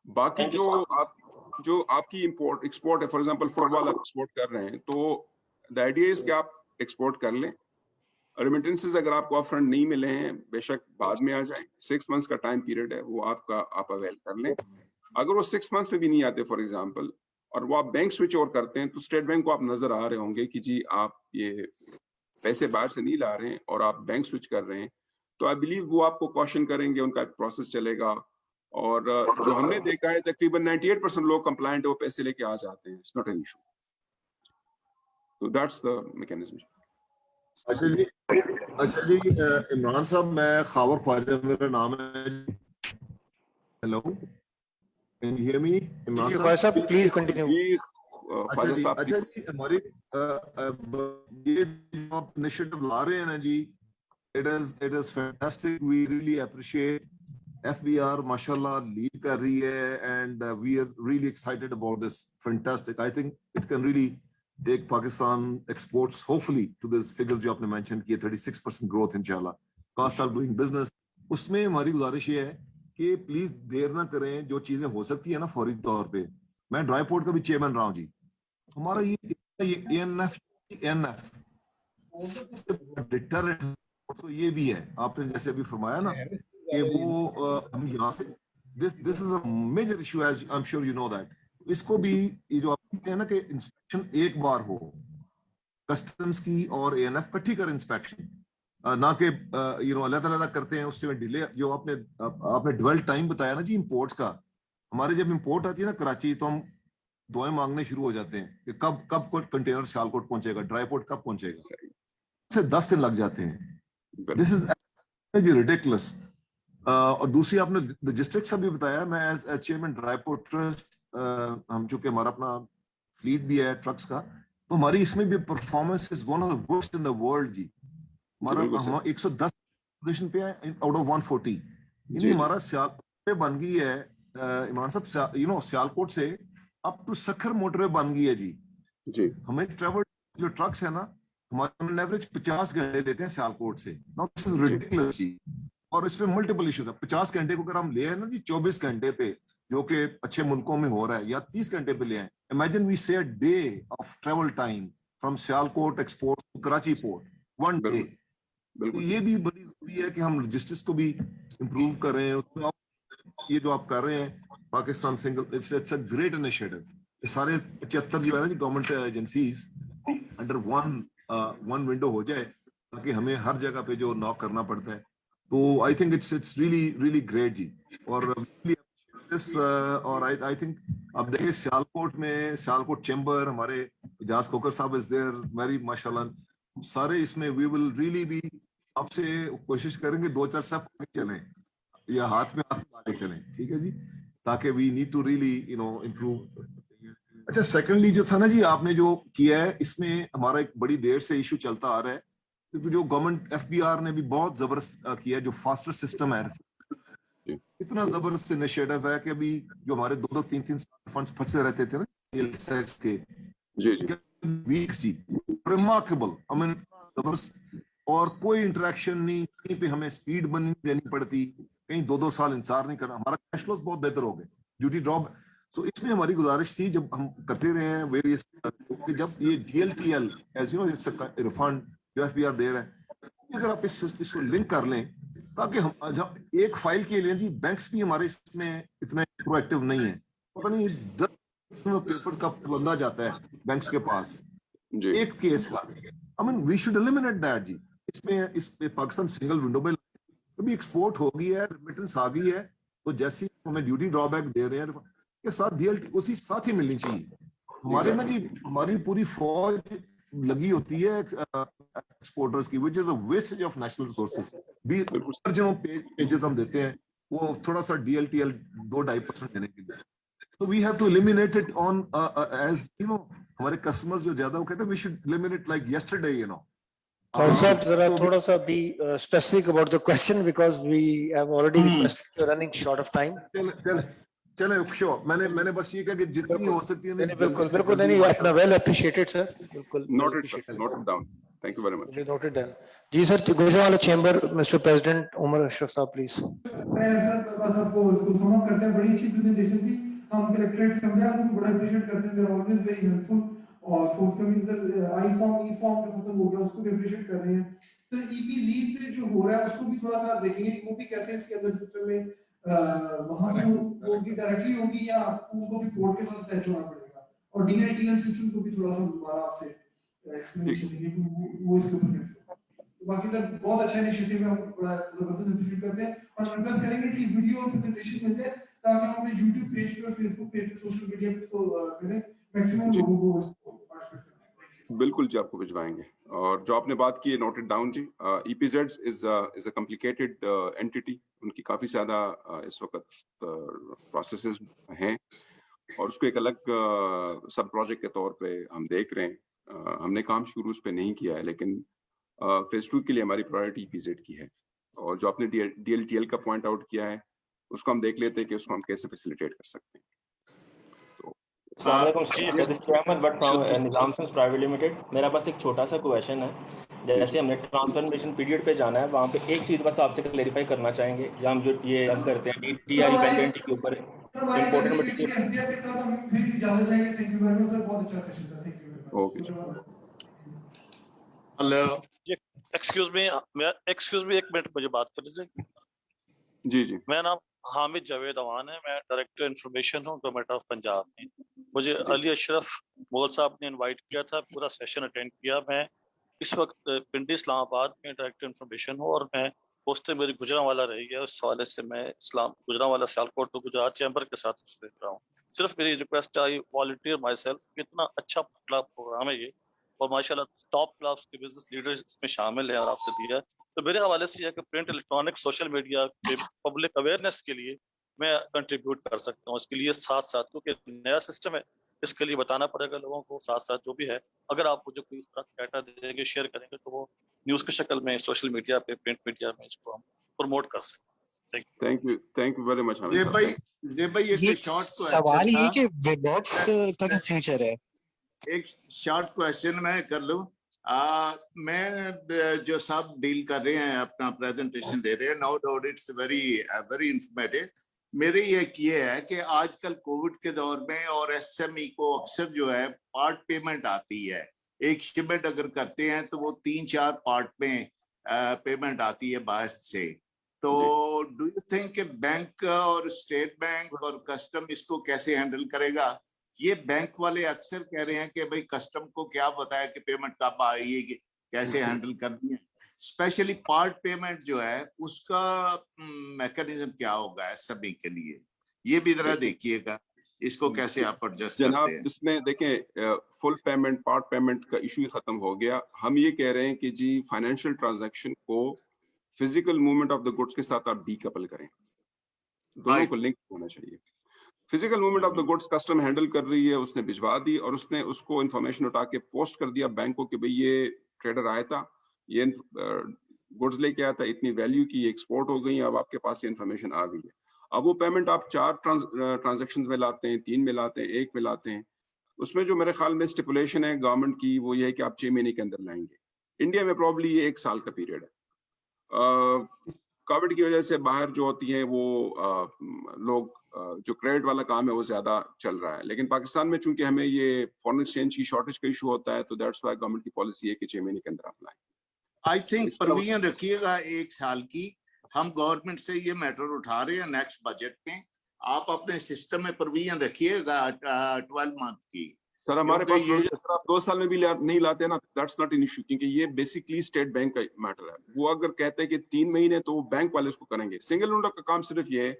बाकी जो आपकी इंपोर्ट एक्सपोर्ट है, फॉर एग्जांपल फुटबॉल आप एक्सपोर्ट कर रहे हैं तो द आइडिया इज कि आप एक्सपोर्ट कर लें। रेमिटेंसेस अगर आपको अपफ्रंट नहीं मिले हैं बेशक बाद में आ जाए, 6 मंथ्स का टाइम पीरियड है वो आप अवेल कर लें। अगर वो 6 मंथ्स पे भी नहीं आते फॉर एग्जांपल और वो आप बैंक स्विच ओवर करते हैं तो स्टेट बैंक को आप नजर आ रहे होंगे कि जी आप ये पैसे बाहर से नहीं ला रहे हैं और आप बैंक स्विच कर रहे हैं, तो आई बिलीव वो आपको क्वेश्चन करेंगे, उनका प्रोसेस चलेगा। और जो हमने देखा है तकरीबन 98% लोग कंप्लायंट है, वो पैसे लेके आ जाते हैं, इट्स नॉट एन इशू। तो दैट्स द मैकेनिज्म। अच्छा जी, इमरान साहब, मैं खावर ख्वाजा मेरा नाम है। Hello, can you hear me? Imran साहब प्लीज कंटिन्यू। अच्छा जी, हमारी ये जो आप इनिशिएटिव ला रहे हैं ना जी, it is fantastic, we really appreciate. FBR माशाल्लाह लीड कर रही है and we are really excited about this, fantastic. I think it can really take Pakistan exports hopefully to this figure जो आपने मेंशन किए, 36% ग्रोथ इंशाल्लाह, कॉस्ट ऑफ डूइंग बिजनेस। उसमें हमारी गुजारिश ये है कि प्लीज देर ना करें, जो चीजें हो सकती है ना फौरी तौर पे। मैं ड्राई पोर्ट का भी चेयरमैन रहा हूँ जी। हमारा ये एनएफ डिटरेंट तो ये भी है, आपने जैसे अभी फरमाया ना कि वो हम यहाँ से this is a major issue, as I am sure you know that. इसको भी ये जो आप कहते हैं ना कि इंस्पेक्शन एक बार हो, कस्टम्स की और एएनएफ इकट्ठी कर इंस्पेक्शन, ना कि अलग-अलग करते हैं, उससे डिले। जो आपने डवेल टाइम बताया ना जी इंपोर्ट्स का, हमारे जब इंपोर्ट आती है ना कराची तो हम दुआएं मांगने शुरू हो जाते हैं कि कब कंटेनर सियालकोट पहुंचेगा, ड्राई पोर्ट कब पहुंचेगा, से 10 दिन लग जाते हैं। This is ridiculous. और दूसरी आपने लॉजिस्टिक्स भी बताया, मैं as chairman dry port trust, हम चूंकि हमारा अपना फ्लीट भी है ट्रक्स का, तो हमारी इसमें भी performance is one of the worst in the world जी। हमारा हम 110 पोजीशन पे है आउट ऑफ 140। यानी हमारा सियालकोट पे बन गई है इमरान साहब, यू नो सियालकोट से अप टू सखर मोटरवे बन गई है जी। हमें ट्रेवल जो ट्रक्स है ना, हमारे एवरेज 50 घंटे लेते हैं सियालकोट से। नाउ दिस इज रिडिकुलस जी। और इसमें मल्टीपल इश्यूज है। 50 घंटे को अगर हम ले आए ना जी 24 घंटे पे, जो कि अच्छे मुल्कों में हो रहा है, या 30 घंटे पे ले आए, imagine we say a day of travel time from Sialkot export to Karachi port, one day. तो ये भी बड़ी जरूरी है कि हम लॉजिस्टिक्स को भी इम्प्रूव कर रहे हैं। ये जो आप कर रहे हैं Pakistan single, it's a great initiative. सारे 75 जो है ना जी government agencies under one window हो जाए, ताकि हमें हर जगह पे जो नॉक करना पड़ता है। तो I think it's really great जी। और और आई थिंक अब देखिए सियालकोट चैम्बर, हमारे इजाज खोकर साहब इज देयर, वेरी माशाल्लाह सारे इसमें वी विल रियली भी आपसे कोशिश करेंगे 2-4 सब चलें, या हाथ में हाथ आगे चलें, ठीक है जी, ताकि we need to really you know improve. अच्छा, सेकेंडली जो था ना जी, आपने जो किया है इसमें हमारा एक बड़ी देर से इशू चलता आ रहा है, क्योंकि जो गवर्नमेंट FBR ने भी बहुत जबरदस्त किया है, जो फास्टर सिस्टम है, इतना जबरदस्त इनिशिएटिव है कि अभी जो हमारे 2-3 फंड्स फंसे रहते थे ना के वीक्स जी, रिमार्केबल, आई मीन जबरदस्त, और कोई इंटरेक्शन नहीं, कहीं पे हमें स्पीड बनी देनी पड़ती, कहीं 2-2 साल इंतजार नहीं करना, हमारा कैश फ्लोस बहुत बेहतर हो गए, ड्यूटी ड्रॉप। सो इसमें हमारी गुजारिश थी, जब हम करते रहे हैं वेरियस, जब ये DLTL as you know it's refund जो FBR दे रहे हैं, अगर आप इसको लिंक कर लें, ताकि हम जब एक फाइल के लिए जी, बैंक्स भी हमारे इसमें इतने प्रोएक्टिव नहीं है, पता नहीं 10 पेपर का बंदा जाता है बैंक्स के पास एक केस का। I mean we should eliminate that जी। इसमें इस पे पाकिस्तान सिंगल विंडो पे कभी एक्सपोर्ट हो गई है, रेमिटेंस आ गई है, तो जैसे हमें ड्यूटी ड्रॉबैक दे रहे हैं के साथ DLT उसी साथ ही मिलनी चाहिए। हमारे ना जी, हमारी पूरी फौज लगी होती है एक्सपोर्टर्स की, which is a wastage of national resources. जो पेजेस हम देते हैं वो थोड़ा सा DLTL 2-2.5% देने के लिए, तो we have to eliminate it on as you know, हमारे कस्टमर्स जो ज्यादा वो कहते हैं we should eliminate like yesterday, you know. Sir, जरा थोड़ा सा be specific about the question, because we have already requested, you're running short of time. चले श्योर, मैंने बस ये कहा कि जितनी हो सकती है बिल्कुल नहीं, अपना well appreciated sir, बिल्कुल noted down, thank you very much. Noted down जी sir. Gujranwala chamber, Mr. President Umar Ashraf साहब प्लीज। मैं सर बस आपको इसको सम अप करते हैं, बड़ी अच्छी प्रेजेंटेशन थी, हम कलेक्टरेट समझा को बड़ा अप्रिशिएट करते हैं, they are always very helpful, और फोर्थकमिंग सर आई फॉर्म जो खत्म हो गया उसको भी अप्रिशिएट कर रहे हैं सर। EPZs पे जो हो रहा है उसको भी थोड़ा सा देखेंगे, वो भी कैसे इसके अंदर सिस्टम में वहां पे होगी, डायरेक्टली होगी, या उनको भी कोर्ट के साथ अटैच होना पड़ेगा, और DLTL सिस्टम को भी थोड़ा सा दोबारा आपसे एक्सप्लेनेशन देंगे कि वो इसके ऊपर कैसे। बाकी सर बहुत अच्छा इनिशिएटिव है, हम बड़ा जबरदस्त अप्रिशिएट करते हैं, और रिक्वेस्ट करेंगे कि वीडियो और प्रेजेंटेशन मिल जाए, ताकि हम अपने YouTube पेज पे, Facebook पेज पे, सोशल मीडिया पे इसको करें, मैक्सिमम लोगों को इसको पार्टिसिपेट करना है। बिल्कुल जी, आपको भिजवाएंगे। और जो आपने बात की है, नोटेड डाउन जी। EPZs is a complicated entity, उनकी काफी ज्यादा इस वक्त प्रोसेसेस हैं, और उसको एक अलग सब प्रोजेक्ट के तौर पे हम देख रहे हैं। हमने काम शुरू उस पे नहीं किया है, लेकिन फेज 2 के लिए हमारी प्रायोरिटी EPZ की है। और जो आपने DLTL का पॉइंट आउट किया है, उसको हम देख लेते हैं कि उसको हम कैसे फैसिलिटेट कर सकते हैं। निजाम सिंह प्राइवेट लिमिटेड। मेरा पास एक छोटा सा क्वेश्चन है, जैसे हमने ट्रांसफॉर्मेशन पीरियड पे जाना है, वहाँ पे एक चीज बस आपसे क्लेरिफाई करना चाहेंगे, जो हम जो ये हम करते हैं TRE कंटेंट के ऊपर important material. Okay hello, excuse me एक मिनट, मुझे बात कर लीजिए। जी। मेरा नाम हामिद जावेद अवान है, मैं डायरेक्टर इंफॉर्मेशन हूँ गवर्नमेंट ऑफ पंजाब में। मुझे अली अशरफ मोल साहब ने इनवाइट किया था, पूरा सेशन अटेंड किया। मैं इस वक्त पिंडी इस्लामाबाद में डायरेक्टर इंफॉर्मेशन हूँ, और मैं पोस्टर मेरी गुजरांवाला रही है, उस हवाले से मैं गुजरांवाला सियालकोट तो गुजरात चैम्बर के साथ देख रहा हूँ। सिर्फ मेरी request I volunteer my self, इतना अच्छा प्रोग्राम है ये, اور ماشاءاللہ ٹاپ کلاس کے بزنس لیڈرز اس میں شامل ہیں اور آپ سے دیا ہے. تو میرے حوالے سے یہ ہے کہ پرنٹ الیکٹرانک سوشل میڈیا کے پبلک اویئرنیس کے لیے میں کنٹریبیوٹ کر سکتا ہوں. اس کے لیے ساتھ ساتھ کیونکہ نیا سسٹم ہے اس کے لیے بتانا پڑے گا لوگوں کو, ساتھ ساتھ جو بھی ہے اگر آپ مجھے کوئی اس طرح ڈیٹا دیں گے شیئر کریں گے تو وہ نیوز کی شکل میں سوشل میڈیا پہ پرنٹ میڈیا میں اس کو ہم پروموٹ کر سکتے ہیں. تھینک یو ویری مچ. زیب بھائی ایک شارٹ سوال یہ کہ ویب باکس کا کیا فیچر ہے؟ ایک شارٹ کوشچن میں کر لوں. میں جو سب ڈیل کر رہے ہیں اپنا پریزنٹیشن دے رہے ہیں, no doubt it's very informative. میرے یہ ہے کہ آج کل کووڈ کے دور میں اور ایس ایم ای کو اکثر جو ہے پارٹ پیمنٹ آتی ہے. ایک شپمنٹ اگر کرتے ہیں تو وہ 3-4 پارٹ میں پیمنٹ آتی ہے باہر سے. تو ڈو یو تھنک کہ بینک اور اسٹیٹ بینک اور کسٹم اس کو کیسے ہینڈل کرے گا؟ یہ بینک والے اکثر کہہ رہے ہیں کہ بھائی کسٹم کو کیا پتا ہے کہ پیمنٹ کب آئی ہے, کیسے ہینڈل کرنی ہے. اسپیشلی پارٹ پیمنٹ جو ہے اس کا میکانزم کیا ہوگا ایس ایم ای کے لیے, یہ بھی ذرا دیکھیے گا اس کو کیسے آپ ایڈجسٹ جناب. کرتے ہیں. اس میں دیکھیں فل پیمنٹ پارٹ پیمنٹ کا ایشو ہی ختم ہو گیا. ہم یہ کہہ رہے ہیں کہ جی فائنینشیل ٹرانزیکشن کو physical movement of the goods کے ساتھ آپ ڈی کپل کریں, دونوں کو لنک ہونا چاہیے. Physical movement of the goods custom handle کر رہی ہے, اس نے بھجوا دی اور اس نے اس کو انفارمیشن اٹھا کے پوسٹ کر دیا بینک کو کہ بھئی یہ ٹریڈر آیا تھا, یہ گڈس لے کے آیا تھا, اتنی ویلیو کی ایکسپورٹ ہو گئی, اب آپ کے پاس یہ انفارمیشن آ گئی ہے. اب وہ پیمنٹ آپ 4 ٹرانزیکشن میں لاتے ہیں, 3 میں لاتے ہیں, 1 میں لاتے ہیں. اس میں جو میرے خیال میں اسٹیپولیشن ہے گورنمنٹ کی وہ یہ ہے کہ آپ 6 مہینے کے اندر لائیں گے. انڈیا میں پرابلی یہ 1 سال کا پیریڈ ہے. کووڈ کی وجہ سے باہر جو ہوتی ہیں وہ لوگ جو کریڈٹ والا کام ہے وہ زیادہ چل رہا ہے, لیکن پاکستان میں چونکہ ہمیں یہ فورن ایکسچینج کی شارٹیج کا ایشو ہوتا ہے تو دیٹس وائی گورنمنٹ کی پالیسی ہے کہ 6 مہینے کے اندر آپ لائیں. آئی تھنک پروویژن رکھیے گا 1 سال کی. ہم گورنمنٹ سے یہ میٹر اٹھا رہے ہیں نیکسٹ بجٹ میں, آپ اپنے سسٹم میں پروویژن رکھیے گا 12 منتھ کی. سر ہمارے پاس آپ 2 سال میں بھی نہیں لاتے نا, دیٹس ناٹ این ایشو, کیونکہ یہ بیسکلی اسٹیٹ بینک کا میٹر ہے. وہ اگر کہتے ہیں کہ 3 مہینے تو وہ بینک والے اس کو کریں گے. سنگل ونڈو کا کام صرف یہ ہے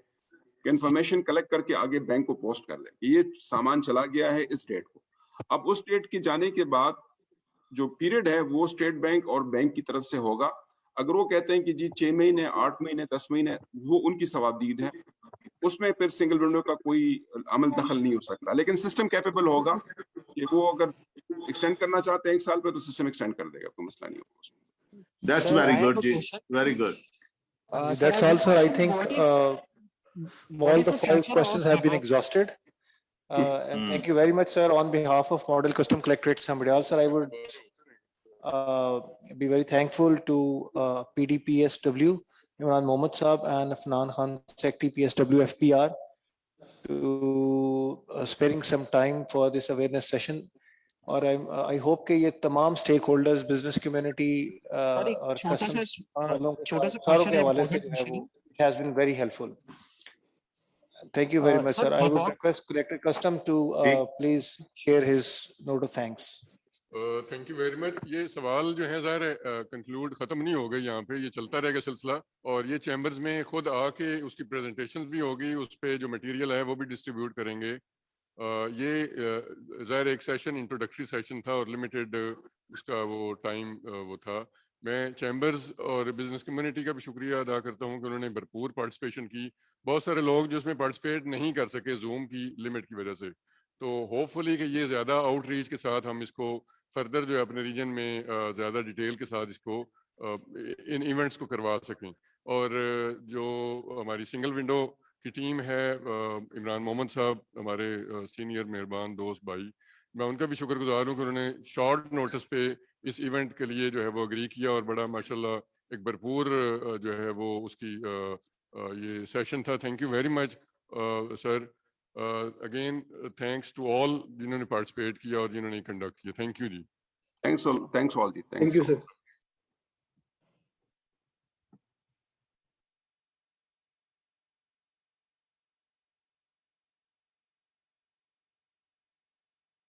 کہ انفارمیشن کلیکٹ کر کے آگے بینک کو پوسٹ کر دیں کہ یہ سامان چلا گیا ہے اس ڈیٹ کو. اب اس ڈیٹ کے جانے کے بعد جو پیریڈ ہے وہ اسٹیٹ بینک اور بینک کی طرف سے ہوگا. اگر وہ کہتے ہیں کہ جی 6 مہینے 8 مہینے 10 مہینے, وہ ان کی ثوابدید ہے, اس میں پھر سنگل ونڈو کا کوئی عمل دخل نہیں ہو سکتا. لیکن سسٹم کیپیبل ہوگا کہ وہ اگر ایکسٹینڈ کرنا چاہتے ہیں 1 سال پہ تو سسٹم ایکسٹینڈ کر دے گا, کوئی مسئلہ نہیں ہوگا اس میں. That's very good, ji. Very good. That's also, I think, all the 5 questions have been exhausted. And thank you very much, sir. On behalf of Model Custom Collectorate Sambrial, sir, I would be very thankful to PDPSW, Imran Mohammad Saab, and Afnan Khan, Secretary PSW FPR, to sparing some time for this awareness session. اور I hope کہ یہ تمام stake holders, business community اور ساروں کے حوالے سے جو ہے وہ it has been very helpful. Thank you very much, sir. I would request Collector Custom to please share his note of thanks. Thank you very مچ. یہ سوال جو ہے ظاہر ہے کنکلوڈ ختم نہیں ہو گئے, یہاں پہ یہ چلتا رہے گا سلسلہ, اور یہ چیمبرز میں خود آ کے اس کی پریزنٹیشن بھی ہوگی, اس پہ جو مٹیریل ہے وہ بھی ڈسٹریبیوٹ کریں گے. یہ ظاہر ایک سیشن انٹروڈکٹری سیشن تھا اور لمیٹیڈ اس کا وہ ٹائم وہ تھا. میں چیمبرز اور بزنس کمیونٹی کا بھی شکریہ ادا کرتا ہوں کہ انہوں نے بھرپور پارٹیسپیشن کی. بہت سارے لوگ جو اس میں پارٹیسپیٹ نہیں کر سکے زوم کی لمٹ کی وجہ سے, تو ہوپ فلی کہ یہ زیادہ آؤٹ ریچ کے ساتھ ہم اس کو فردر جو ہے اپنے ریجن میں زیادہ ڈیٹیل کے ساتھ اس کو ان ایونٹس کو کروا سکیں. اور جو ہماری سنگل ونڈو کی ٹیم ہے, عمران محمد صاحب ہمارے سینئر مہربان دوست بھائی, میں ان کا بھی شکر گزار ہوں کہ انہوں نے شارٹ نوٹس پہ اس ایونٹ کے لیے جو ہے وہ اگری کیا, اور بڑا ماشاءاللہ ایک بھرپور جو ہے وہ اس کی یہ سیشن تھا. Thank you very much sir. Again thanks to all جنہوں نے پارٹیسپیٹ کیا اور جنہوں نے کنڈکٹ کیا. تھینک یو جی. تھینکس آل جی. Thank you sir.